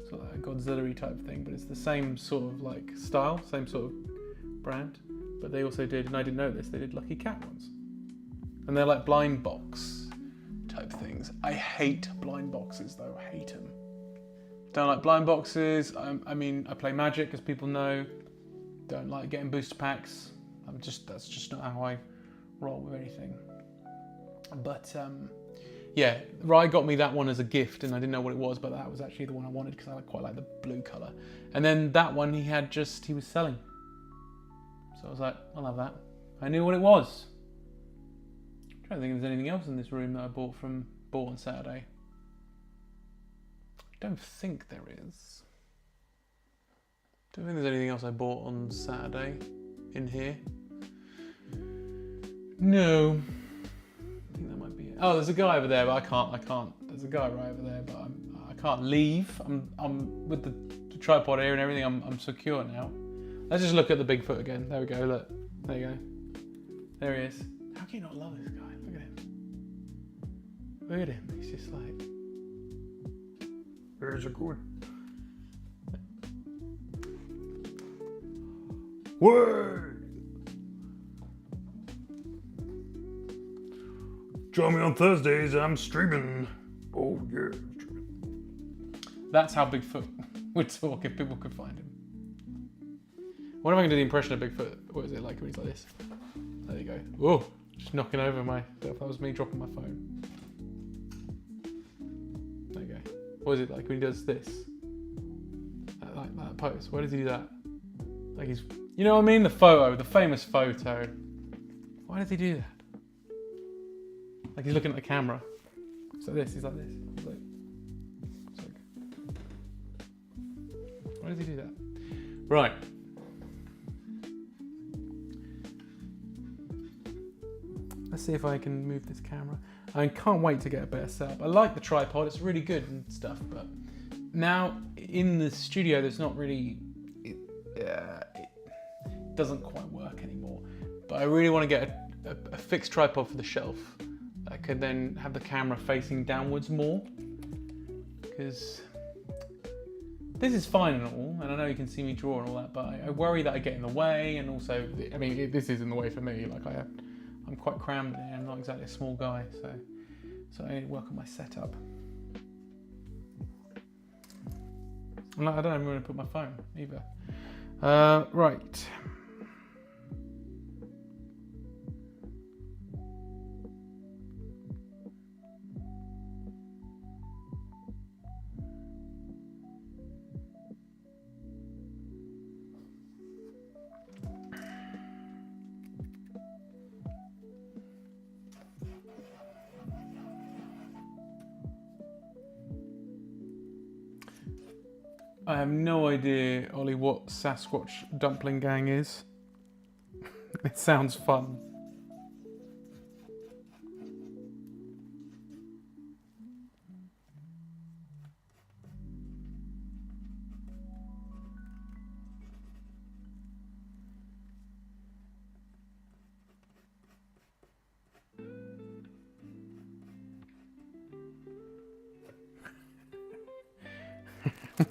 sort of a Godzilla-y type thing, but it's the same sort of like style, same sort of brand. But they also did, and I didn't know this, they did Lucky Cat ones. And they're like blind box type things. I hate blind boxes though, I hate them. Don't like blind boxes. I mean, I play Magic, as people know. Don't like getting booster packs. That's just not how I roll with anything. But yeah, Rye got me that one as a gift, and I didn't know what it was, but that was actually the one I wanted because I quite like the blue colour. And then that one he was selling. So I was like, I'll have that. I knew what it was. I'm trying to think if there's anything else in this room that I bought on Saturday. Don't think there is. Don't think there's anything else I bought on Saturday in here. No. I think that might be it. Oh, there's a guy over there, but I can't. There's a guy right over there, but I can't leave. I'm with the tripod here and everything. I'm secure now. Let's just look at the Bigfoot again. There we go. Look. There you go. There he is. How can you not love this guy? Look at him. Look at him. He's just like. Where's a good? Word! Join me on Thursdays, I'm streaming. Oh yeah, I'm streaming. That's how Bigfoot would talk if people could find him. What am I going to do the impression of Bigfoot? What is it like when he's like this? There you go. Whoa, just knocking over myself. That was me dropping my phone. There you go. What is it like when he does this? Like that pose. Why does he do that? Like he's, you know what I mean? The photo, the famous photo. Why does he do that? Like he's looking at the camera. It's like this. He's like this. He's like, why does he do that? Right. Let's see if I can move this camera. I can't wait to get a better setup. I like the tripod, it's really good and stuff, but now in the studio there's not really, it doesn't quite work anymore. But I really want to get a fixed tripod for the shelf. I could then have the camera facing downwards more, because this is fine and all, and I know you can see me draw and all that, but I worry that I get in the way, and also, I mean, this is in the way for me. Like I'm quite crammed here. I'm not exactly a small guy, so I need to work on my setup. I don't know where to put my phone either. Right. I have no idea, Ollie, what Sasquatch Dumpling Gang is. It sounds fun.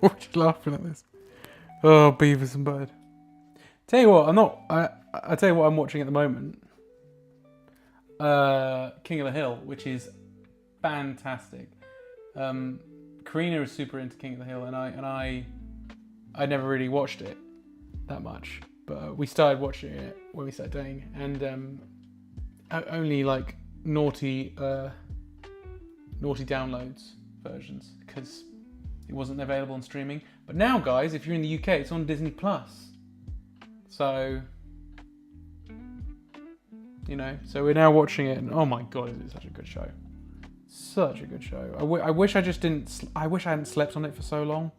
Why are you laughing at this? Oh, Beavis and Bud. Tell you what, I tell you what I'm watching at the moment. King of the Hill, which is fantastic. Karina is super into King of the Hill, and I never really watched it that much, but we started watching it when we started dating, and only like naughty downloads versions, because it wasn't available on streaming. But now, guys, if you're in the UK, it's on Disney Plus. So, you know, so we're now watching it, and oh my god, is it such a good show? Such a good show. I wish I just didn't. I wish I hadn't slept on it for so long.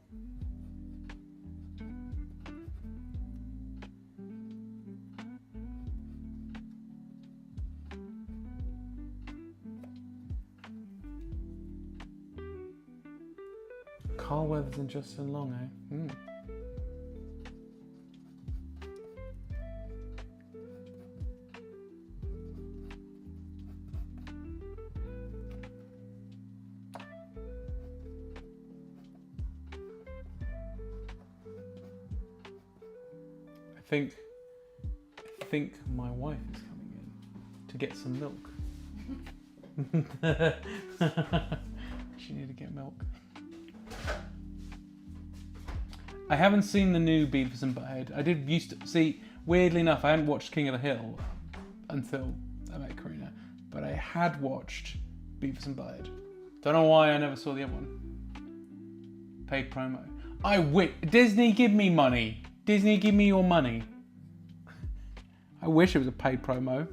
Carl Weathers and Justin Long, eh? Mm. I think my wife is coming in to get some milk. She needed to get milk. I haven't seen the new Beavis and Butthead. I did used to see, weirdly enough, I hadn't watched King of the Hill until I met Karina, but I had watched Beavis and Butthead. Don't know why I never saw the other one. Paid promo. Disney, give me money. Disney, give me your money. I wish it was a paid promo.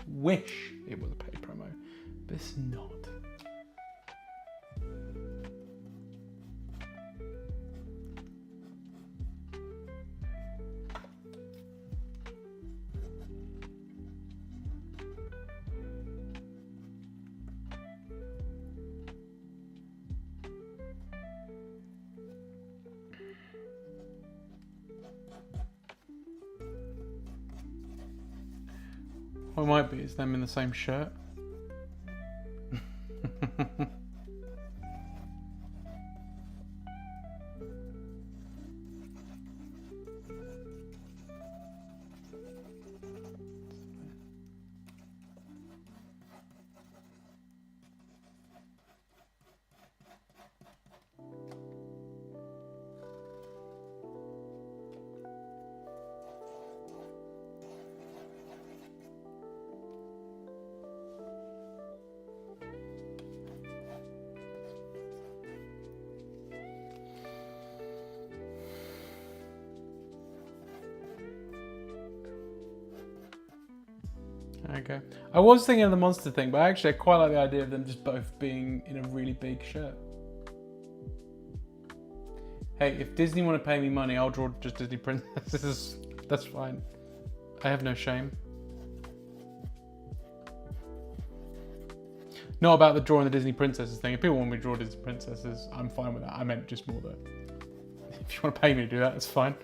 Wish it was a paid promo, but it's not. What it might be is them in the same shirt. Okay. I was thinking of the monster thing, but actually I quite like the idea of them just both being in a really big shirt. Hey, if Disney want to pay me money, I'll draw just Disney princesses. That's fine. I have no shame. Not about the drawing the Disney princesses thing. If people want me to draw Disney princesses, I'm fine with that. I meant just more that if you want to pay me to do that, that's fine.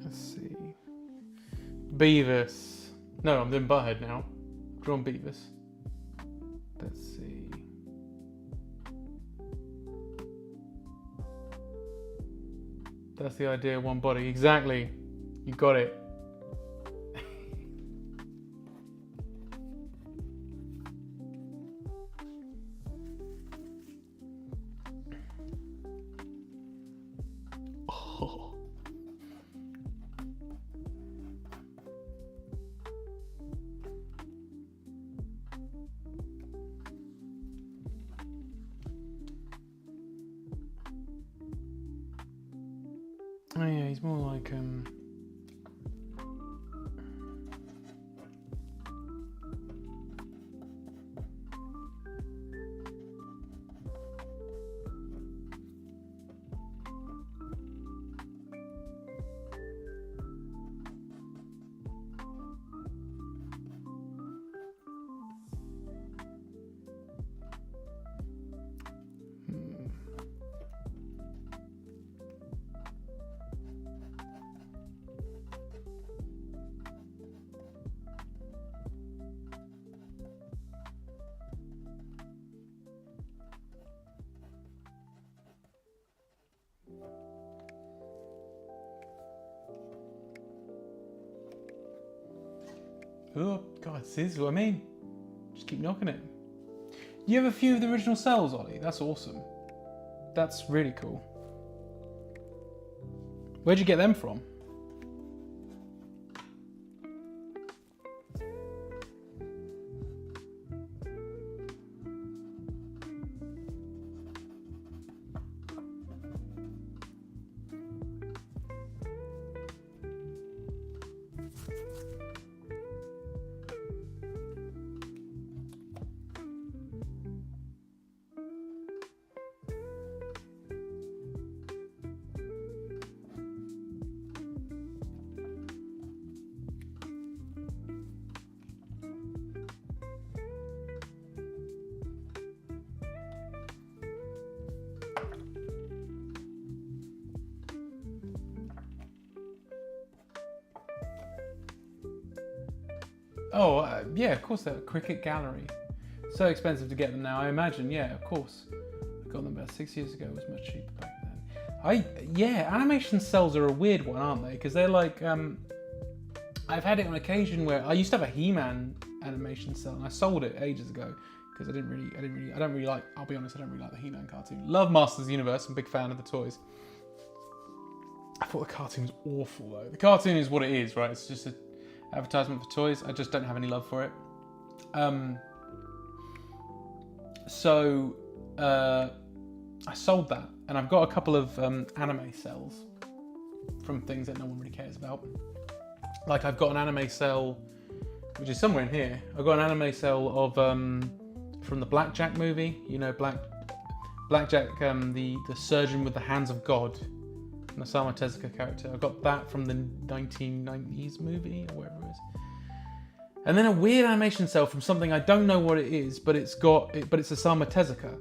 Let's see. Beavis. No, I'm doing Butthead now. Drawn Beavis. Let's see. That's the idea, one body. Exactly. You got it. Oh. Oh yeah, he's more like oh god, this is what I mean. Just keep knocking it. You have a few of the original cells, Ollie. That's awesome. That's really cool. Where'd you get them from? Oh, yeah, of course, they're Cricket Gallery. So expensive to get them now, I imagine. Yeah, of course. I got them about 6 years ago. It was much cheaper back then. Yeah, animation cells are a weird one, aren't they? Because they're like, I've had it on occasion where I used to have a He-Man animation cell and I sold it ages ago because I don't really like, I'll be honest, I don't really like the He-Man cartoon. Love Masters of the Universe, I'm a big fan of the toys. I thought the cartoon was awful though. The cartoon is what it is, right? It's just an advertisement for toys. I just don't have any love for it. I sold that and I've got a couple of anime cells from things that no one really cares about. Like I've got an anime cell, which is somewhere in here. I've got an anime cell of from the Blackjack movie. You know, Blackjack, the surgeon with the hands of God, an Osamu Tezuka character. I got that from the 1990s movie or whatever it is. And then a weird animation cell from something I don't know what it is, but it's Osamu Tezuka.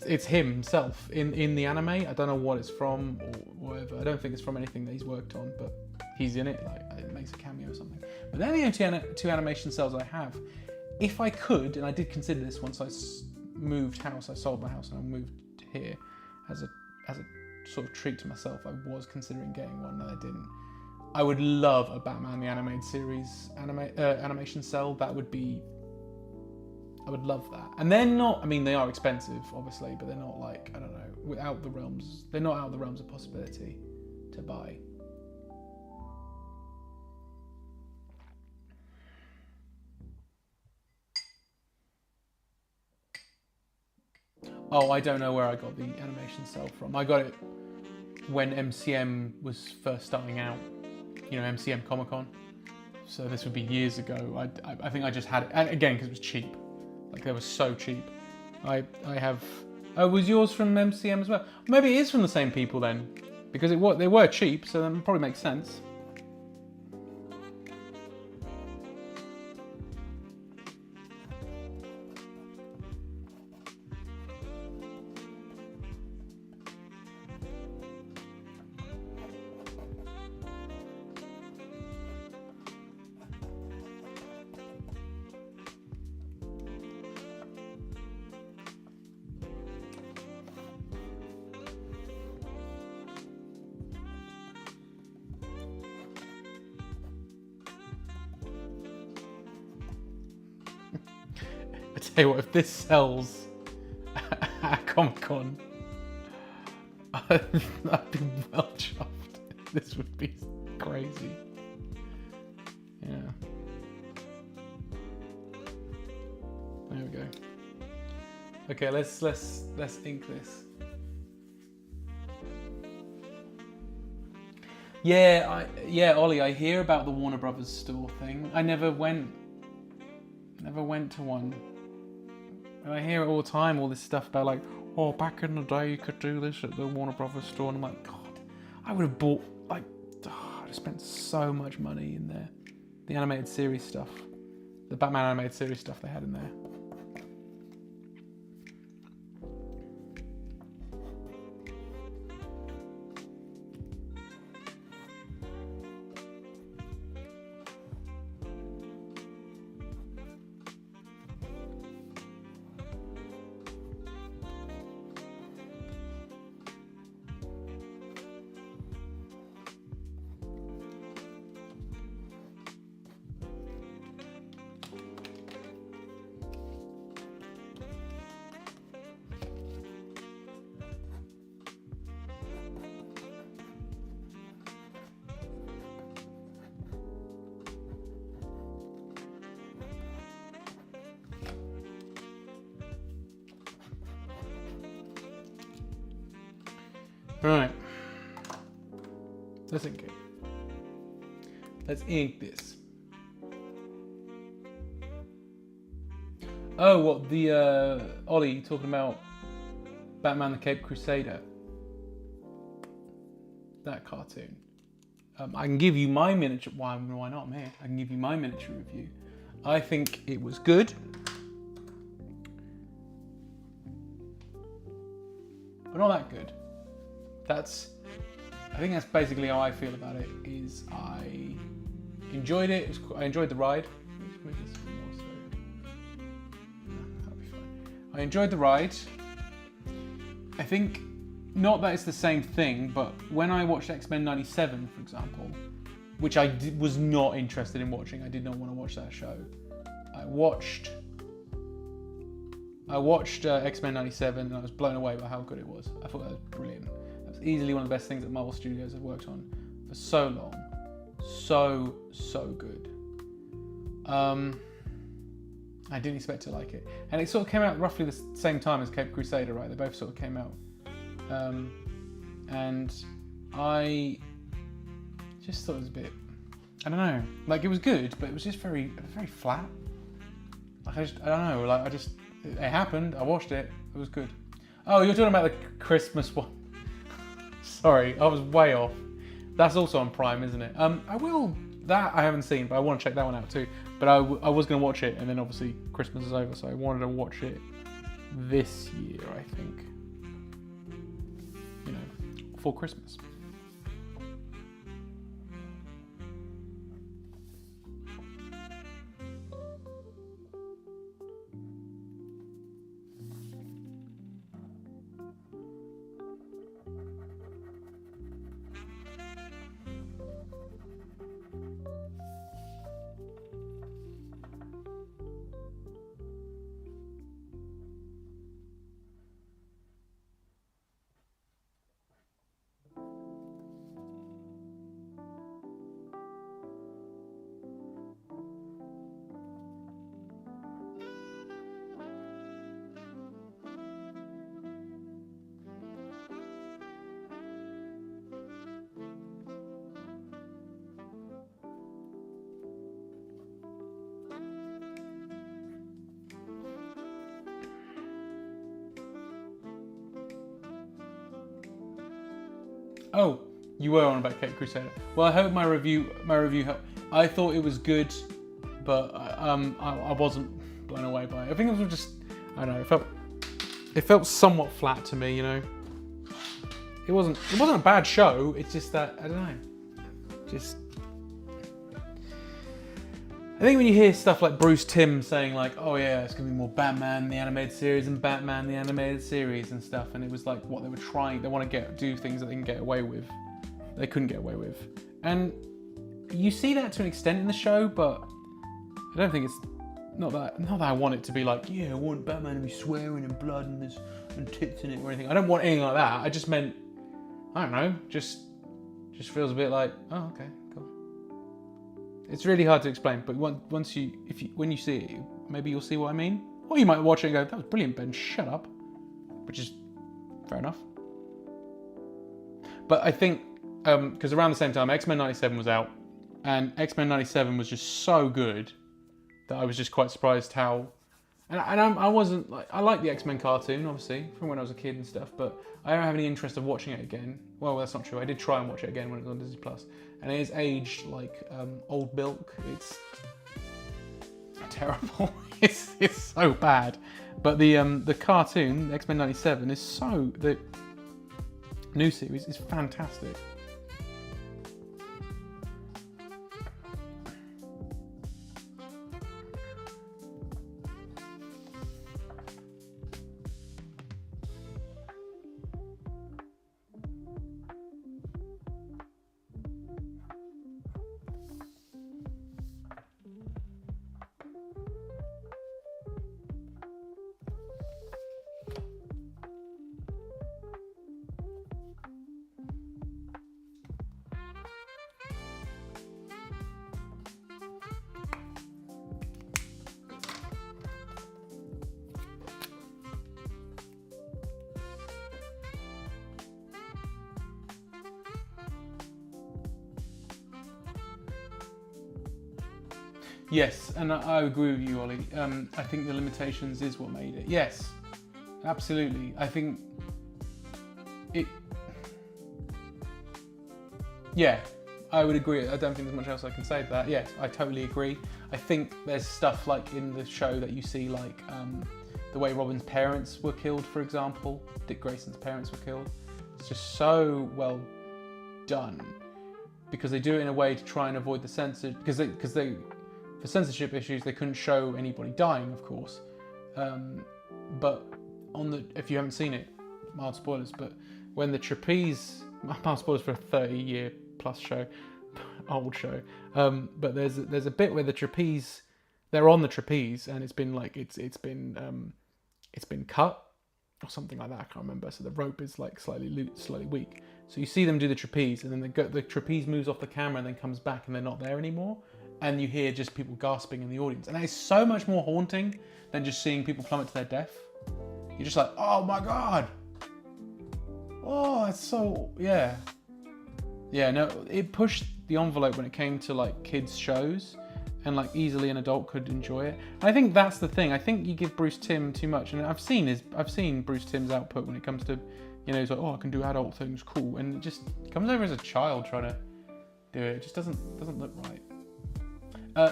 It's him himself in the anime. I don't know what it's from or whatever. I don't think it's from anything that he's worked on, but he's in it. Like it makes a cameo or something. But they're the only two animation cells I have. If I could, and I did consider this once I moved house, I sold my house and I moved here as a sort of treat to myself. I was considering getting one, and I didn't. I would love a Batman the Animated Series animation cell. That would be. I would love that. And they're not. I mean, they are expensive, obviously, but they're not like, I don't know, out the realms. They're not out of the realms of possibility to buy. Oh, I don't know where I got the animation cell from. I got it when MCM was first starting out. You know, MCM Comic Con. So this would be years ago. I think I just had it, and again, because it was cheap. Like, they were so cheap. I have... Oh, was yours from MCM as well? Maybe it is from the same people then. Because they were cheap, so that probably makes sense. I tell you what, if this sells at Comic-Con, I'd be well chuffed. This would be crazy. Yeah. There we go. Okay, let's ink this. Yeah, Ollie, I hear about the Warner Brothers store thing. I never went to one. And I hear it all the time, all this stuff about like, oh, back in the day you could do this at the Warner Brothers store. And I'm like, God, I would have bought, like, I'd have spent so much money in there. The animated series stuff. The Batman animated series stuff they had in there. Right. Let's ink it. Let's ink this. Oh, what, the, Ollie, talking about Batman the Cape Crusader? That cartoon. I can give you my miniature, why not me? I can give you my miniature review. I think it was good. But not that good. I think that's basically how I feel about it. Is I enjoyed it. I enjoyed the ride. That'll be fine. I enjoyed the ride. I think not that it's the same thing, but when I watched X-Men '97, for example, which I was not interested in watching. I did not want to watch that show. I watched X-Men '97 and I was blown away by how good it was. I thought that was brilliant. Easily one of the best things that Marvel Studios have worked on for so long. So good. I didn't expect to like it. And it sort of came out roughly the same time as Cape Crusader, right? They both sort of came out and I just thought it was a bit, I don't know, like it was good, but it was just very flat. Like I don't know, like it happened, I watched it, it was good. Oh, you're talking about the Christmas one. Sorry, I was way off. That's also on Prime, isn't it? That I haven't seen, but I want to check that one out too. But I was going to watch it, and then obviously Christmas is over, so I wanted to watch it this year, I think. You know, for Christmas. Oh, you were on about Caped Crusader. Well, I hope my review helped. I thought it was good, but I wasn't blown away by it. I think it was just, I don't know, it felt somewhat flat to me, you know. It wasn't a bad show. It's just that, I don't know, just. I think when you hear stuff like Bruce Timm saying like, oh yeah, it's gonna be more Batman the animated series and Batman the animated series and stuff, and it was like what they were trying, they want to do things that they can get away with, they couldn't get away with. And you see that to an extent in the show, but I don't think it's, not that I want it to be like, yeah, I want Batman to be swearing and blood and tits in it or anything. I don't want anything like that. I just meant, I don't know, just feels a bit like, oh, okay, cool. It's really hard to explain, but when you see it, maybe you'll see what I mean. Or you might watch it and go, that was brilliant, Ben, shut up. Which is fair enough. But I think, because around the same time, X-Men 97 was out, and X-Men 97 was just so good that I was just quite surprised how... And I wasn't like, I like the X-Men cartoon, obviously, from when I was a kid and stuff, but I don't have any interest of watching it again. Well, that's not true. I did try and watch it again when it was on Disney Plus, and it is aged like old milk. It's terrible. it's so bad. But the cartoon, X-Men 97, the new series is fantastic. Yes, and I agree with you, Ollie. I think the limitations is what made it. Yes, absolutely. I think it... Yeah, I would agree. I don't think there's much else I can say to that. Yes, I totally agree. I think there's stuff like in the show that you see, like the way Robin's parents were killed, for example. Dick Grayson's parents were killed. It's just so well done because they do it in a way to try and avoid the censor, because they for censorship issues, they couldn't show anybody dying, of course. But if you haven't seen it, mild spoilers, but when the trapeze, mild spoilers for a 30-year plus show, old show, but there's a bit where the trapeze, they're on the trapeze, and it's been cut or something like that. I can't remember. So the rope is like slightly weak. So you see them do the trapeze, and then the trapeze moves off the camera and then comes back, and they're not there anymore. And you hear just people gasping in the audience. And that is so much more haunting than just seeing people plummet to their death. You're just like, oh my God. Oh, it's so, yeah. Yeah, no, it pushed the envelope when it came to like kids shows, and like easily an adult could enjoy it. I think that's the thing. I think you give Bruce Timm too much, and I've seen Bruce Timm's output when it comes to, you know, he's like, oh, I can do adult things, cool, and it just comes over as a child trying to do it. It just doesn't look right.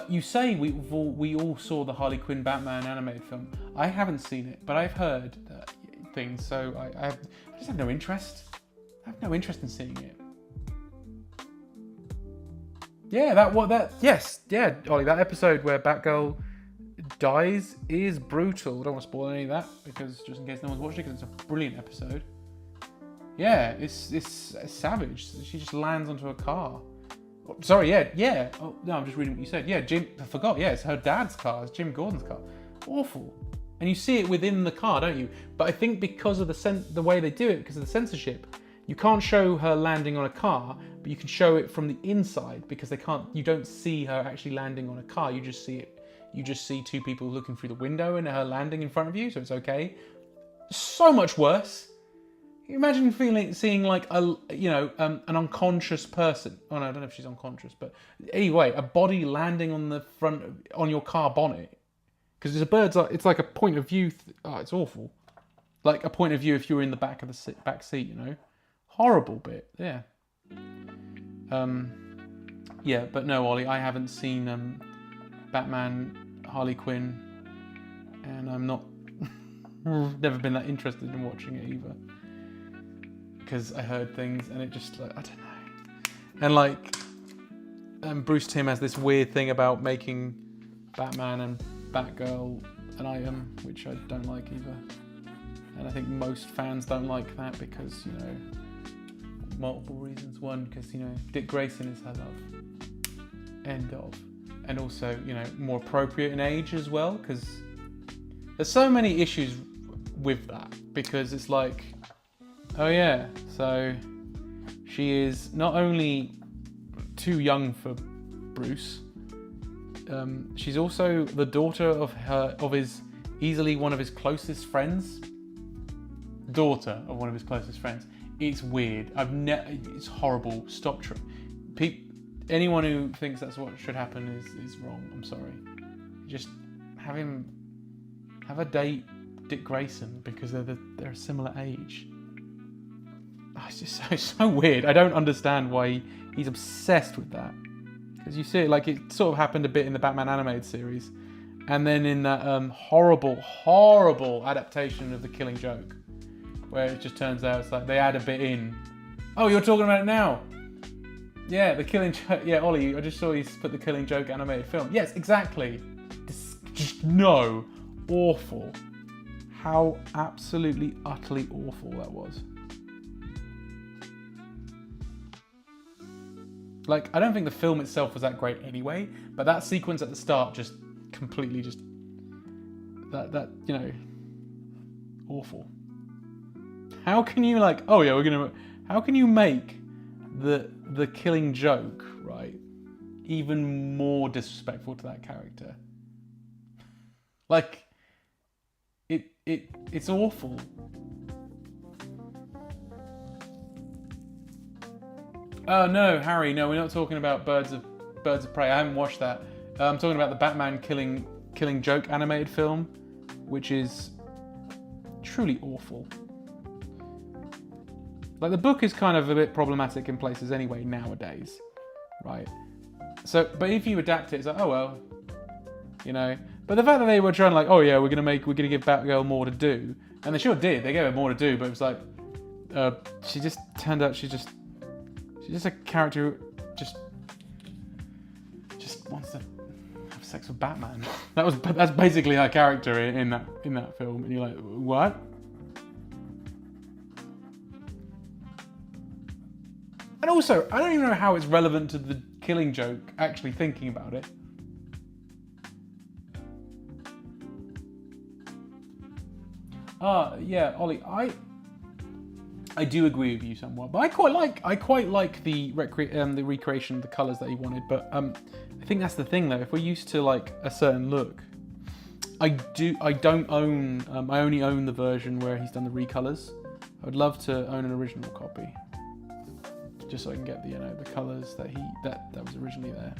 You say we all saw the Harley Quinn Batman animated film. I haven't seen it, but I've heard things, so I just have no interest. I have no interest in seeing it. Yeah, Ollie, that episode where Batgirl dies is brutal. I don't want to spoil any of that, because just in case no one's watched it, because it's a brilliant episode. Yeah, it's savage. She just lands onto a car. Oh, sorry, yeah. Oh, no, I'm just reading what you said. Yeah, I forgot. Yeah, it's her dad's car. It's Jim Gordon's car. Awful. And you see it within the car, don't you? But I think because of the way they do it, because of the censorship, you can't show her landing on a car, but you can show it from the inside, because you don't see her actually landing on a car. You just see two people looking through the window and her landing in front of you, so it's okay. So much worse. Imagine seeing like an unconscious person. Oh no, I don't know if she's unconscious, but anyway, a body landing on your car bonnet, because it's like a point of view. It's awful. Like a point of view if you were in the back of the back seat, you know. Horrible bit, yeah. Yeah, but no, Ollie, I haven't seen Batman, Harley Quinn, and I'm not. Never been that interested in watching it either, because I heard things and it just like I don't know. And like, Bruce Timm has this weird thing about making Batman and Batgirl an item, which I don't like either. And I think most fans don't like that because, you know, multiple reasons. One, because, you know, Dick Grayson is her love. End of. And also, you know, more appropriate in age as well, because there's so many issues with that. Because it's like, oh yeah, so she is not only too young for Bruce, she's also the daughter of his easily one of his closest friends. Daughter of one of his closest friends. It's weird. It's horrible. Stop. Anyone who thinks that's what should happen is wrong. I'm sorry. Just have a date Dick Grayson because they're a similar age. Oh, it's just so weird. I don't understand why he's obsessed with that. Because you see it, like, it sort of happened a bit in the Batman animated series, and then in that horrible adaptation of The Killing Joke, where it just turns out it's like they add a bit in. Oh, you're talking about it now? Yeah, The Killing Joke. Yeah, Ollie, I just saw you put The Killing Joke animated film. Yes, exactly. No. Awful. How absolutely, utterly awful that was. Like, I don't think the film itself was that great anyway, but that sequence at the start just completely that you know, awful. How can you like, oh yeah, how can you make the Killing Joke, right, even more disrespectful to that character? Like, it's awful. Oh no, Harry, no, we're not talking about Birds of Prey. I haven't watched that. I'm talking about the Batman Killing Joke animated film, which is truly awful. Like, the book is kind of a bit problematic in places anyway nowadays, right? So, but if you adapt it, it's like, oh well, you know. But the fact that they were trying to like, oh yeah, we're gonna give Batgirl more to do, and they sure did. They gave her more to do, but it was like, she just turned out she's just a character who just wants to have sex with Batman. That's basically her character in that film, and you're like, what? And also, I don't even know how it's relevant to the Killing Joke, actually thinking about it. Yeah, Ollie, I do agree with you somewhat, but I quite like the recreation of the colours that he wanted. But I think that's the thing though. If we're used to like a certain look, I don't own. I only own the version where he's done the recolors. I would love to own an original copy, just so I can get the the colors that that was originally there.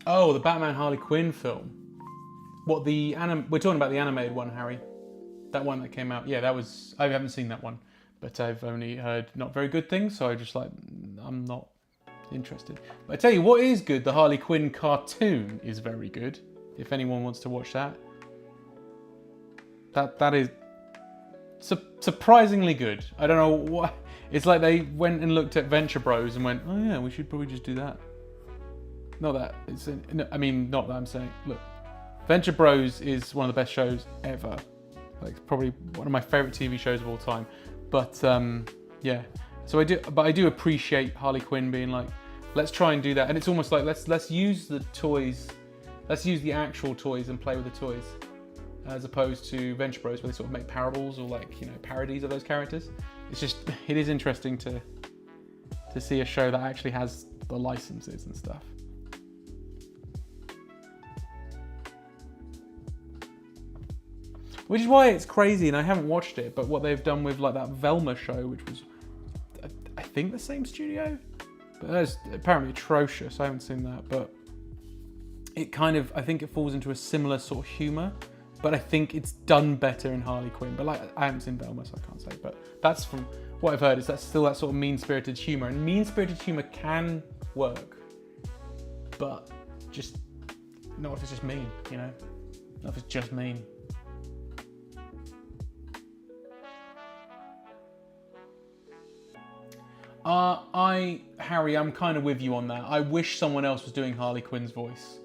Oh, the Batman Harley Quinn film. What we're talking about the animated one, Harry. That one that came out. Yeah, that was. I haven't seen that one, but I've only heard not very good things. So I just I'm not interested. But I tell you what is good. The Harley Quinn cartoon is very good. If anyone wants to watch that, that is surprisingly good. I don't know what. It's like they went and looked at Venture Bros and went, oh yeah, we should probably just do that. Not that it's. I mean, not that I'm saying. Look, Venture Bros is one of the best shows ever. Like, it's probably one of my favorite TV shows of all time. But yeah. So I do appreciate Harley Quinn being like, let's try and do that. And it's almost like let's use the toys, let's use the actual toys and play with the toys, as opposed to Venture Bros where they sort of make parables or like parodies of those characters. It is interesting to see a show that actually has the licenses and stuff. Which is why it's crazy, and I haven't watched it, but what they've done with like that Velma show, which was, I think, the same studio, but that's apparently atrocious. I haven't seen that, but it kind of, I think it falls into a similar sort of humor, but I think it's done better in Harley Quinn. But like, I haven't seen Velma, so I can't say, but that's from what I've heard, is that's still that sort of mean-spirited humor, and mean-spirited humor can work, but just not if it's just mean, not if it's just mean. Harry, I'm kind of with you on that. I wish someone else was doing Harley Quinn's voice.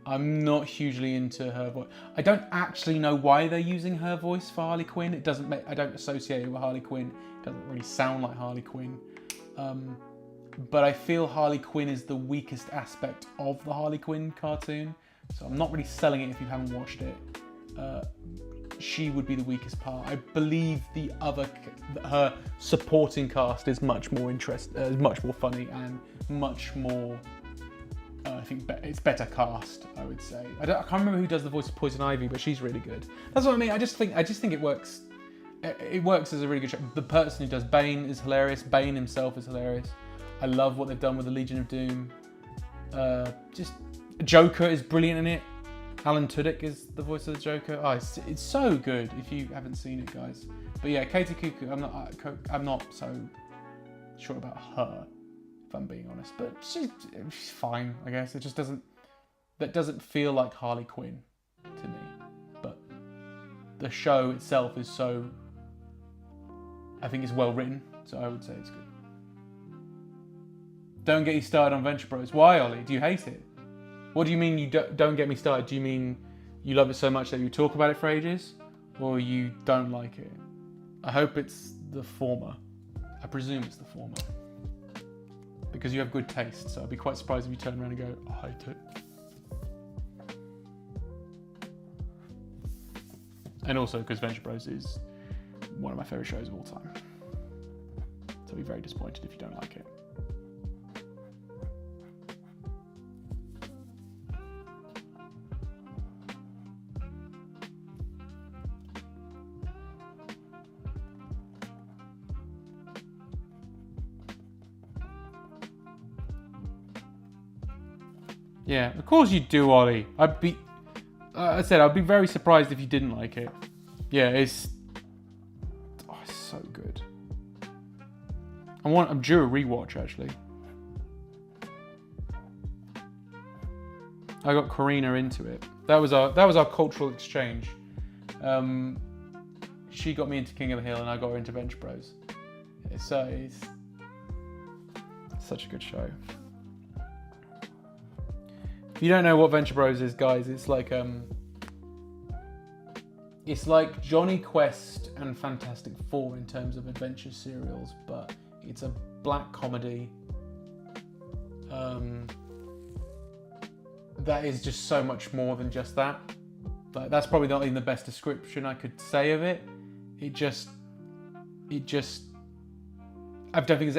I'm not hugely into her voice. I don't actually know why they're using her voice for Harley Quinn. It doesn't I don't associate it with Harley Quinn. It doesn't really sound like Harley Quinn. But I feel Harley Quinn is the weakest aspect of the Harley Quinn cartoon. So I'm not really selling it if you haven't watched it. She would be the weakest part. I believe her supporting cast is much more much more funny and much more. I think it's better cast. I would say. I can't remember who does the voice of Poison Ivy, but she's really good. That's what I mean. I just think it works. It works as a really good show. The person who does Bane is hilarious. Bane himself is hilarious. I love what they've done with the Legion of Doom. Just Joker is brilliant in it. Alan Tudyk is the voice of the Joker. Oh, it's so good if you haven't seen it, guys. But yeah, Katie Cuckoo, I'm not so sure about her, if I'm being honest. But she's fine, I guess. It just doesn't feel like Harley Quinn to me. But the show itself is I think it's well written, so I would say it's good. Don't get you started on Venture Bros. Why, Ollie? Do you hate it? What do you mean you don't get me started? Do you mean you love it so much that you talk about it for ages? Or you don't like it? I hope it's the former. I presume it's the former. Because you have good taste, so I'd be quite surprised if you turn around and go, I hate it. And also because Venture Bros is one of my favourite shows of all time. So I'd be very disappointed if you don't like it. Yeah, of course you do, Ollie. I said I'd be very surprised if you didn't like it. Yeah, it's so good. I'm due a rewatch actually. I got Karina into it. That was our cultural exchange. She got me into King of the Hill, and I got her into Venture Bros. So it's such a good show. If you don't know what Venture Bros is, guys, it's like Johnny Quest and Fantastic Four in terms of adventure serials, but it's a black comedy that is just so much more than just that. Like, that's probably not even the best description I could say of it. It just I don't think there's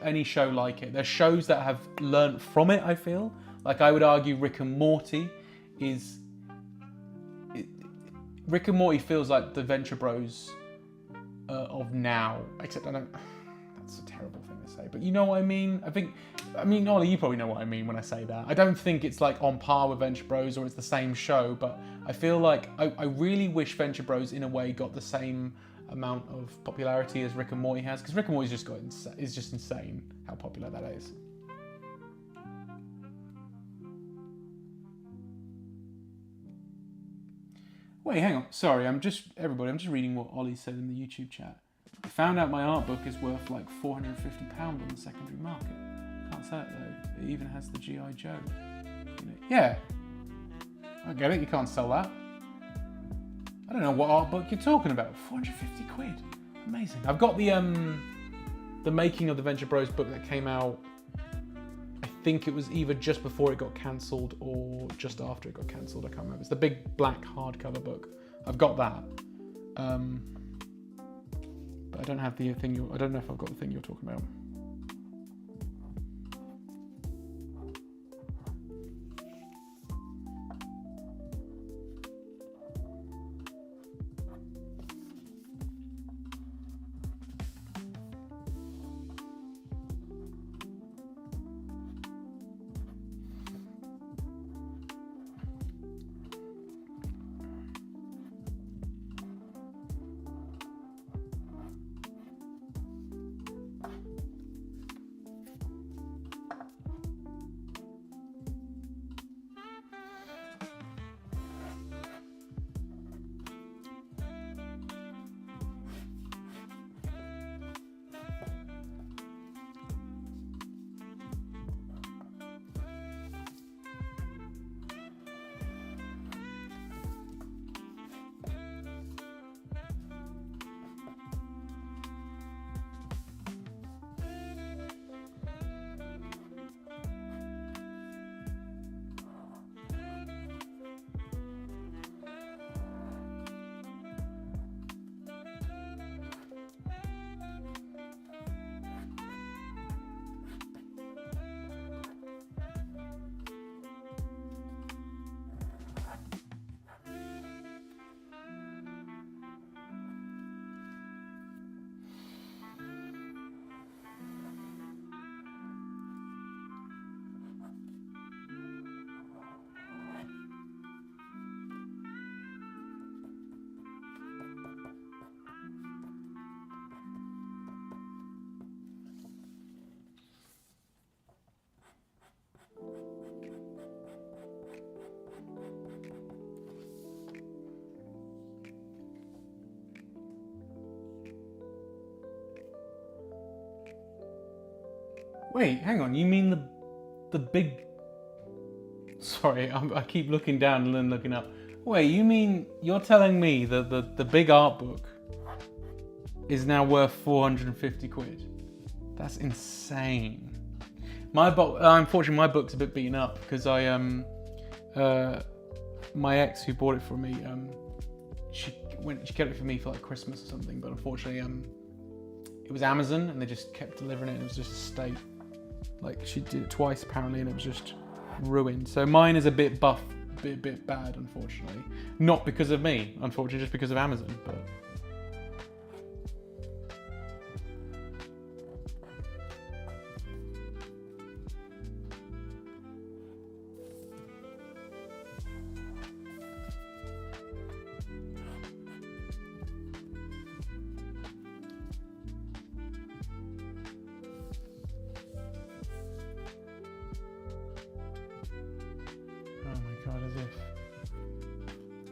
any show like it. There's shows that have learnt from it, I feel. Like, I would argue Rick and Morty Rick and Morty feels like the Venture Bros of now, except that's a terrible thing to say, but you know what I mean? I mean, Ollie, you probably know what I mean when I say that. I don't think it's like on par with Venture Bros or it's the same show, but I feel like I really wish Venture Bros in a way got the same amount of popularity as Rick and Morty has, because Rick and Morty's is just insane how popular that is. Wait, hang on. Sorry, I'm just reading what Ollie said in the YouTube chat. I found out my art book is worth like £450 on the secondary market. Can't say it though. It even has the G.I. Joe. Yeah. I get it, you can't sell that. I don't know what art book you're talking about. 450 quid. Amazing. I've got the Making of the Venture Bros book that came out, I think it was either just before it got cancelled or just after it got cancelled. I can't remember. It's the big black hardcover book. I've got that. But I don't have the thing I don't know if I've got the thing you're talking about. Wait, hang on. You mean the big... Sorry, I keep looking down and then looking up. Wait, you mean you're telling me that the big art book is now worth 450 quid? That's insane. Unfortunately, my book's a bit beaten up because my ex who bought it for me, she kept it for me for like Christmas or something, but unfortunately, it was Amazon and they just kept delivering it and it was just a state. Like, she did it twice apparently and it was just ruined. So mine is a bit buff, a bit bad, unfortunately. Not because of me, unfortunately, just because of Amazon. But if.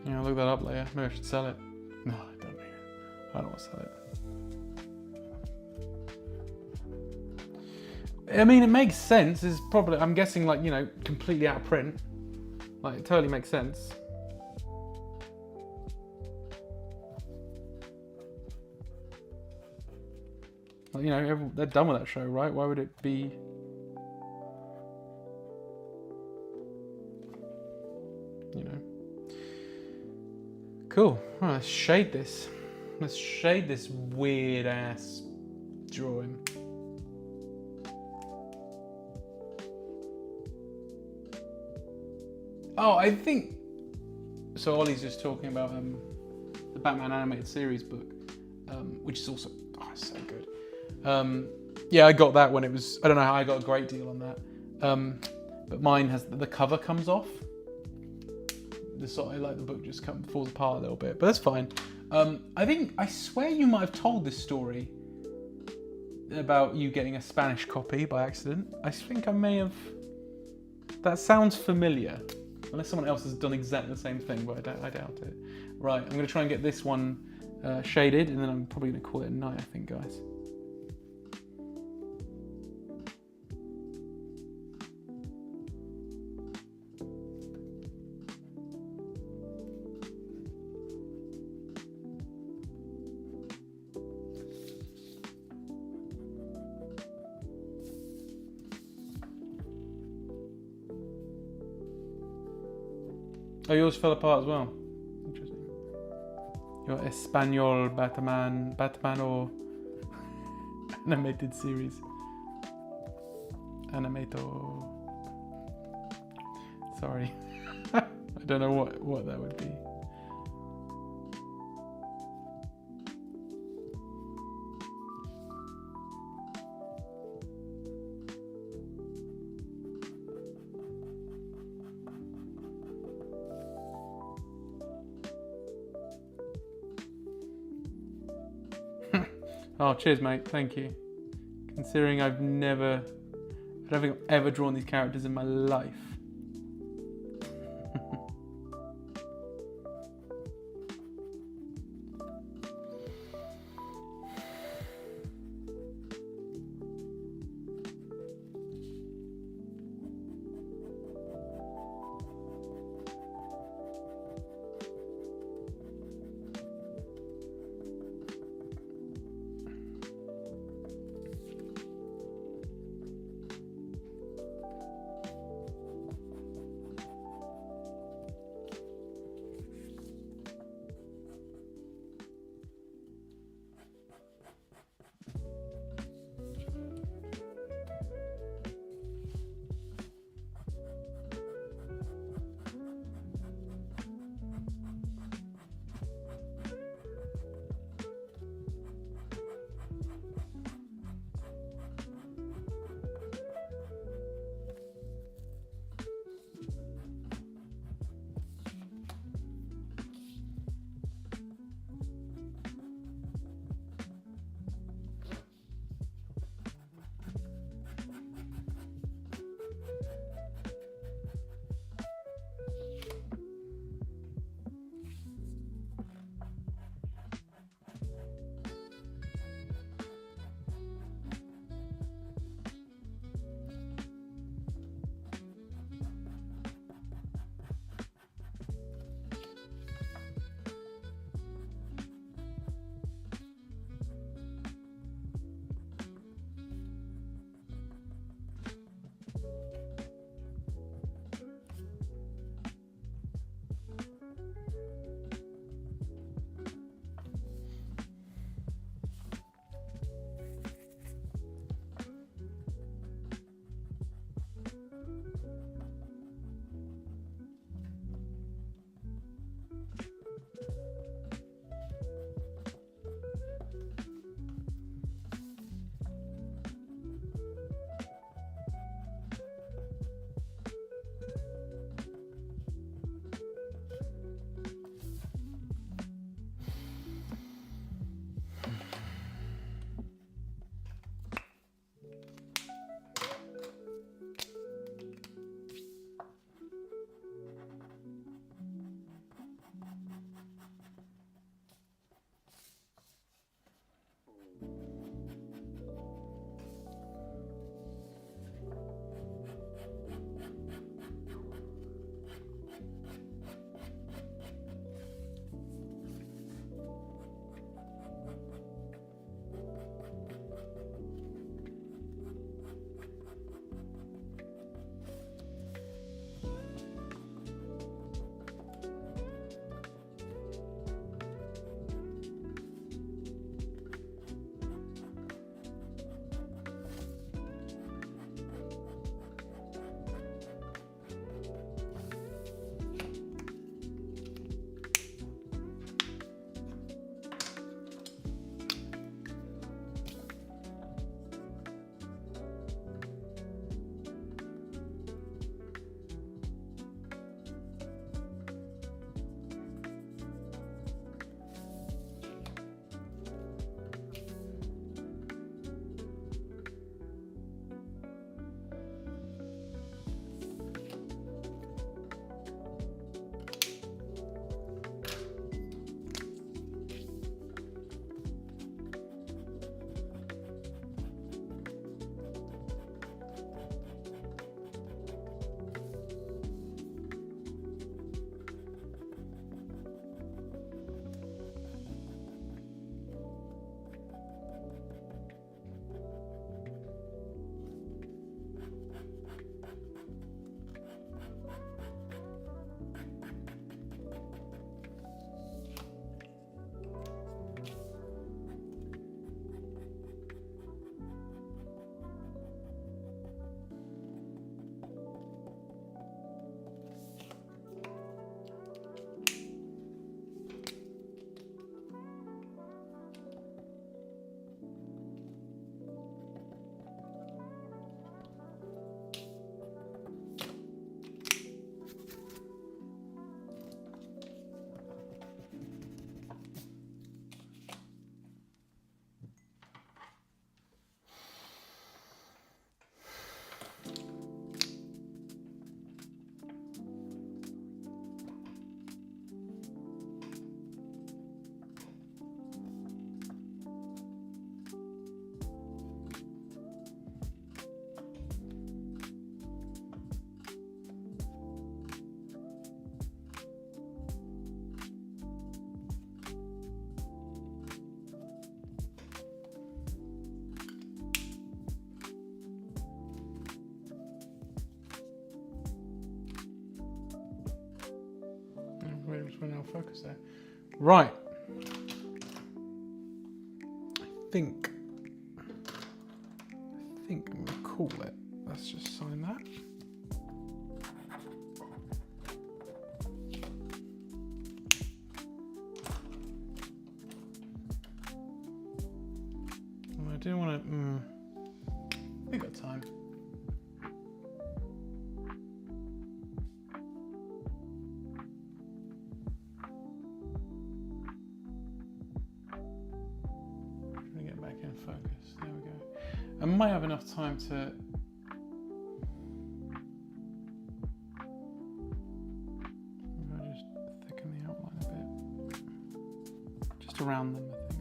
Yeah, I'll look that up later. Maybe I should sell it. No, I don't mean it. I don't want to sell it. I mean, it makes sense. It's probably, I'm guessing, like, you know, completely out of print. Like, it totally makes sense. Like, you know, they're done with that show, right? Why would it be? You know. Cool. Well, let's shade this. Let's shade this weird ass drawing. Oh, I think so. Ollie's just talking about the Batman animated series book, which is also so good. Yeah, I got that when it was. I don't know how I got a great deal on that, but mine has the cover comes off. The sort of like the book just falls apart a little bit, but that's fine. I swear you might have told this story about you getting a Spanish copy by accident. I think I may have. That sounds familiar. Unless someone else has done exactly the same thing, but I doubt it. Right, I'm going to try and get this one shaded, and then I'm probably going to call it a night, I think, guys. Oh, yours fell apart as well. Interesting. Your Espanol Batman or animated series. Animator. Sorry. I don't know what that would be. Oh, cheers, mate. Thank you. Considering I don't think I've ever drawn these characters in my life. not focus there. Right. I think I'm going to call it. Let's just sign that. And I do want to. We've got time. Focus. There we go. I might have enough time to just thicken the outline a bit. Just around them, I think.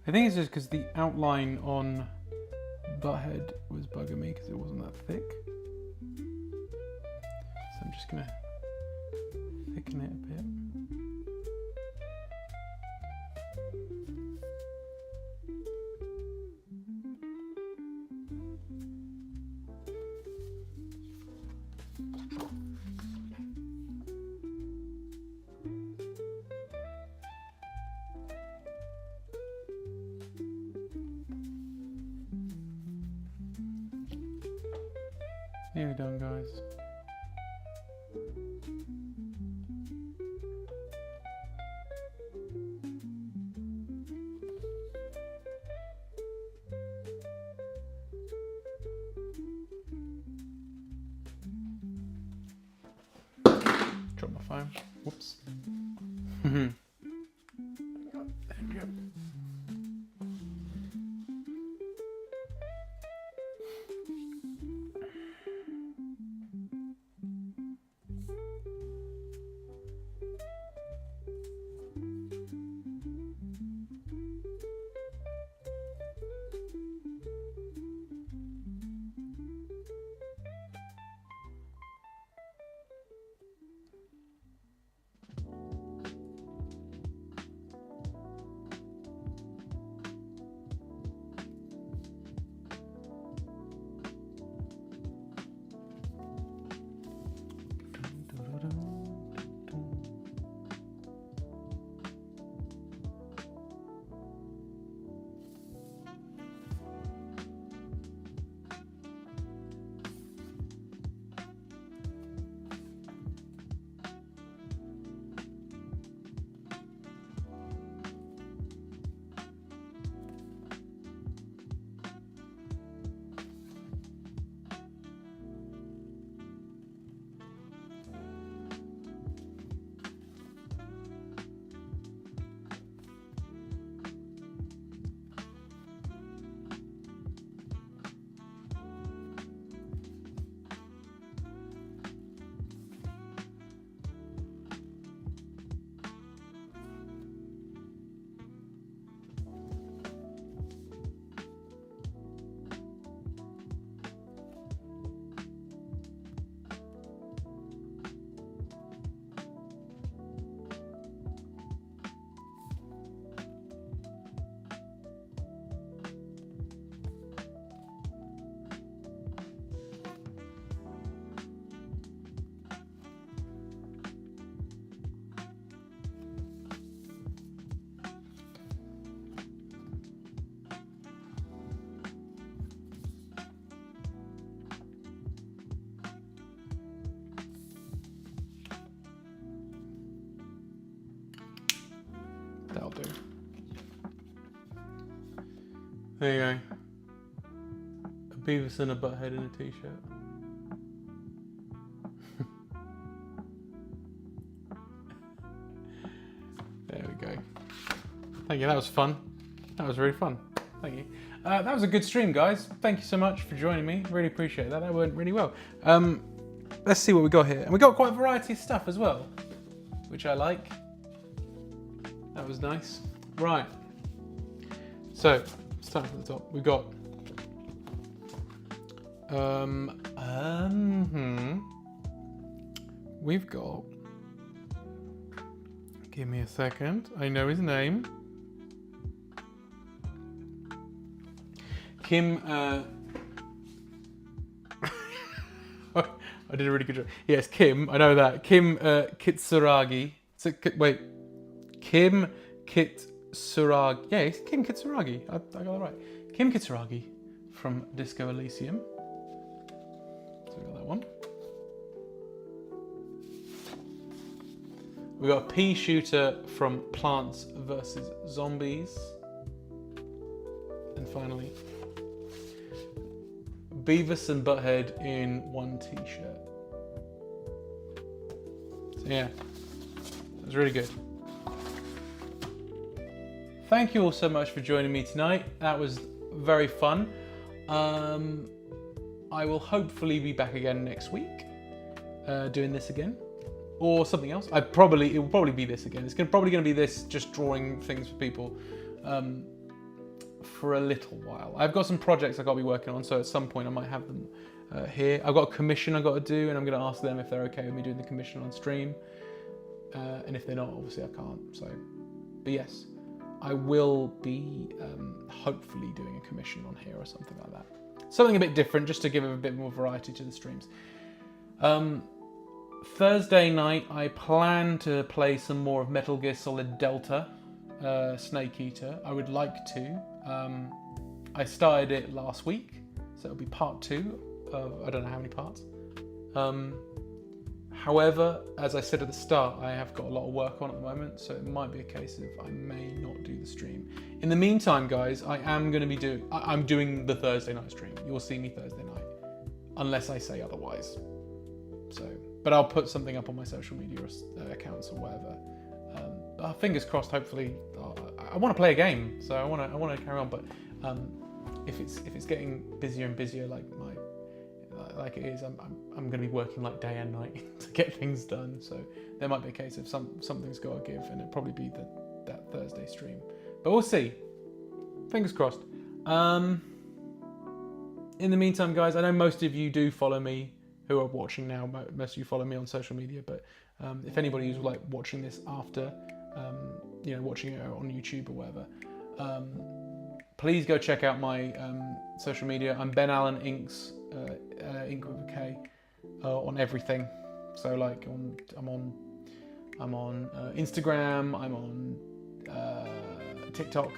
I think it's just because the outline on Butthead was bugging me because it wasn't that thick. So I'm just going to thicken it a bit. Nearly done, guys. Drop my phone. Whoops. There we go. That'll do. There you go. A Beavis and a Butthead in a t-shirt. There we go. Thank you, that was fun. That was really fun. Thank you. That was a good stream, guys. Thank you so much for joining me. Really appreciate that. That went really well. Let's see what we got here. And we got quite a variety of stuff as well, which I like. That was nice. Right. So, starting from the top, we got we've got, give me a second, I know his name. Kim, I did a really good job. Yes, Kim, I know that. Kim Kitsuragi. So, wait, Kim Kitsuragi. Yeah, it's Kim Kitsuragi. I got that right. Kim Kitsuragi from Disco Elysium. So we got that one. We got a pea shooter from Plants vs. Zombies. And finally, Beavis and Butthead in one t-shirt. So yeah, it was really good. Thank you all so much for joining me tonight. That was very fun. I will hopefully be back again next week, doing this again, or something else. It will probably be this again. It's probably going to be this, just drawing things for people. For a little while. I've got some projects I've got to be working on, so at some point I might have them here. I've got a commission I've got to do, and I'm going to ask them if they're okay with me doing the commission on stream. And if they're not, obviously I can't. So, but yes, I will be hopefully doing a commission on here or something like that. Something a bit different, just to give a bit more variety to the streams. Thursday night, I plan to play some more of Metal Gear Solid Delta, Snake Eater. I would like to. I started it last week, so it'll be part 2 of I don't know how many parts. However, as I said at the start, I have got a lot of work on at the moment, so it might be a case of I may not do the stream. In the meantime, guys, I'm doing the Thursday night stream. You'll see me Thursday night, unless I say otherwise. So, but I'll put something up on my social media accounts or whatever. Fingers crossed. Hopefully, I want to play a game, so I want to carry on. But if it's getting busier and busier, like it is, I'm going to be working like day and night to get things done. So there might be a case of something's got to give, and it'll probably be that Thursday stream. But we'll see. Fingers crossed. In the meantime, guys, I know most of you do follow me who are watching now. Most of you follow me on social media, but if anybody who's like watching this after, watching it on YouTube or whatever, please go check out my social media. I'm Ben Allen Inks, Ink with a K, on everything. So like I'm on Instagram. I'm on TikTok.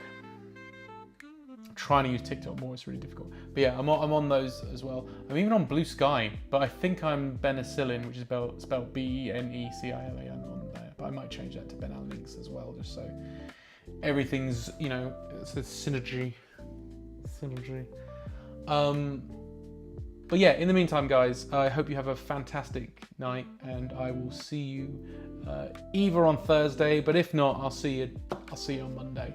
I'm trying to use TikTok more. It's really difficult. But yeah, I'm on those as well. I'm even on Blue Sky, but I think I'm Benicillin, which is spelled Benicilin on there. But I might change that to Ben Allen Inks as well, just so everything's, it's a synergy. But yeah, in the meantime, guys, I hope you have a fantastic night, and I will see you either on Thursday, but if not, I'll see you on Monday.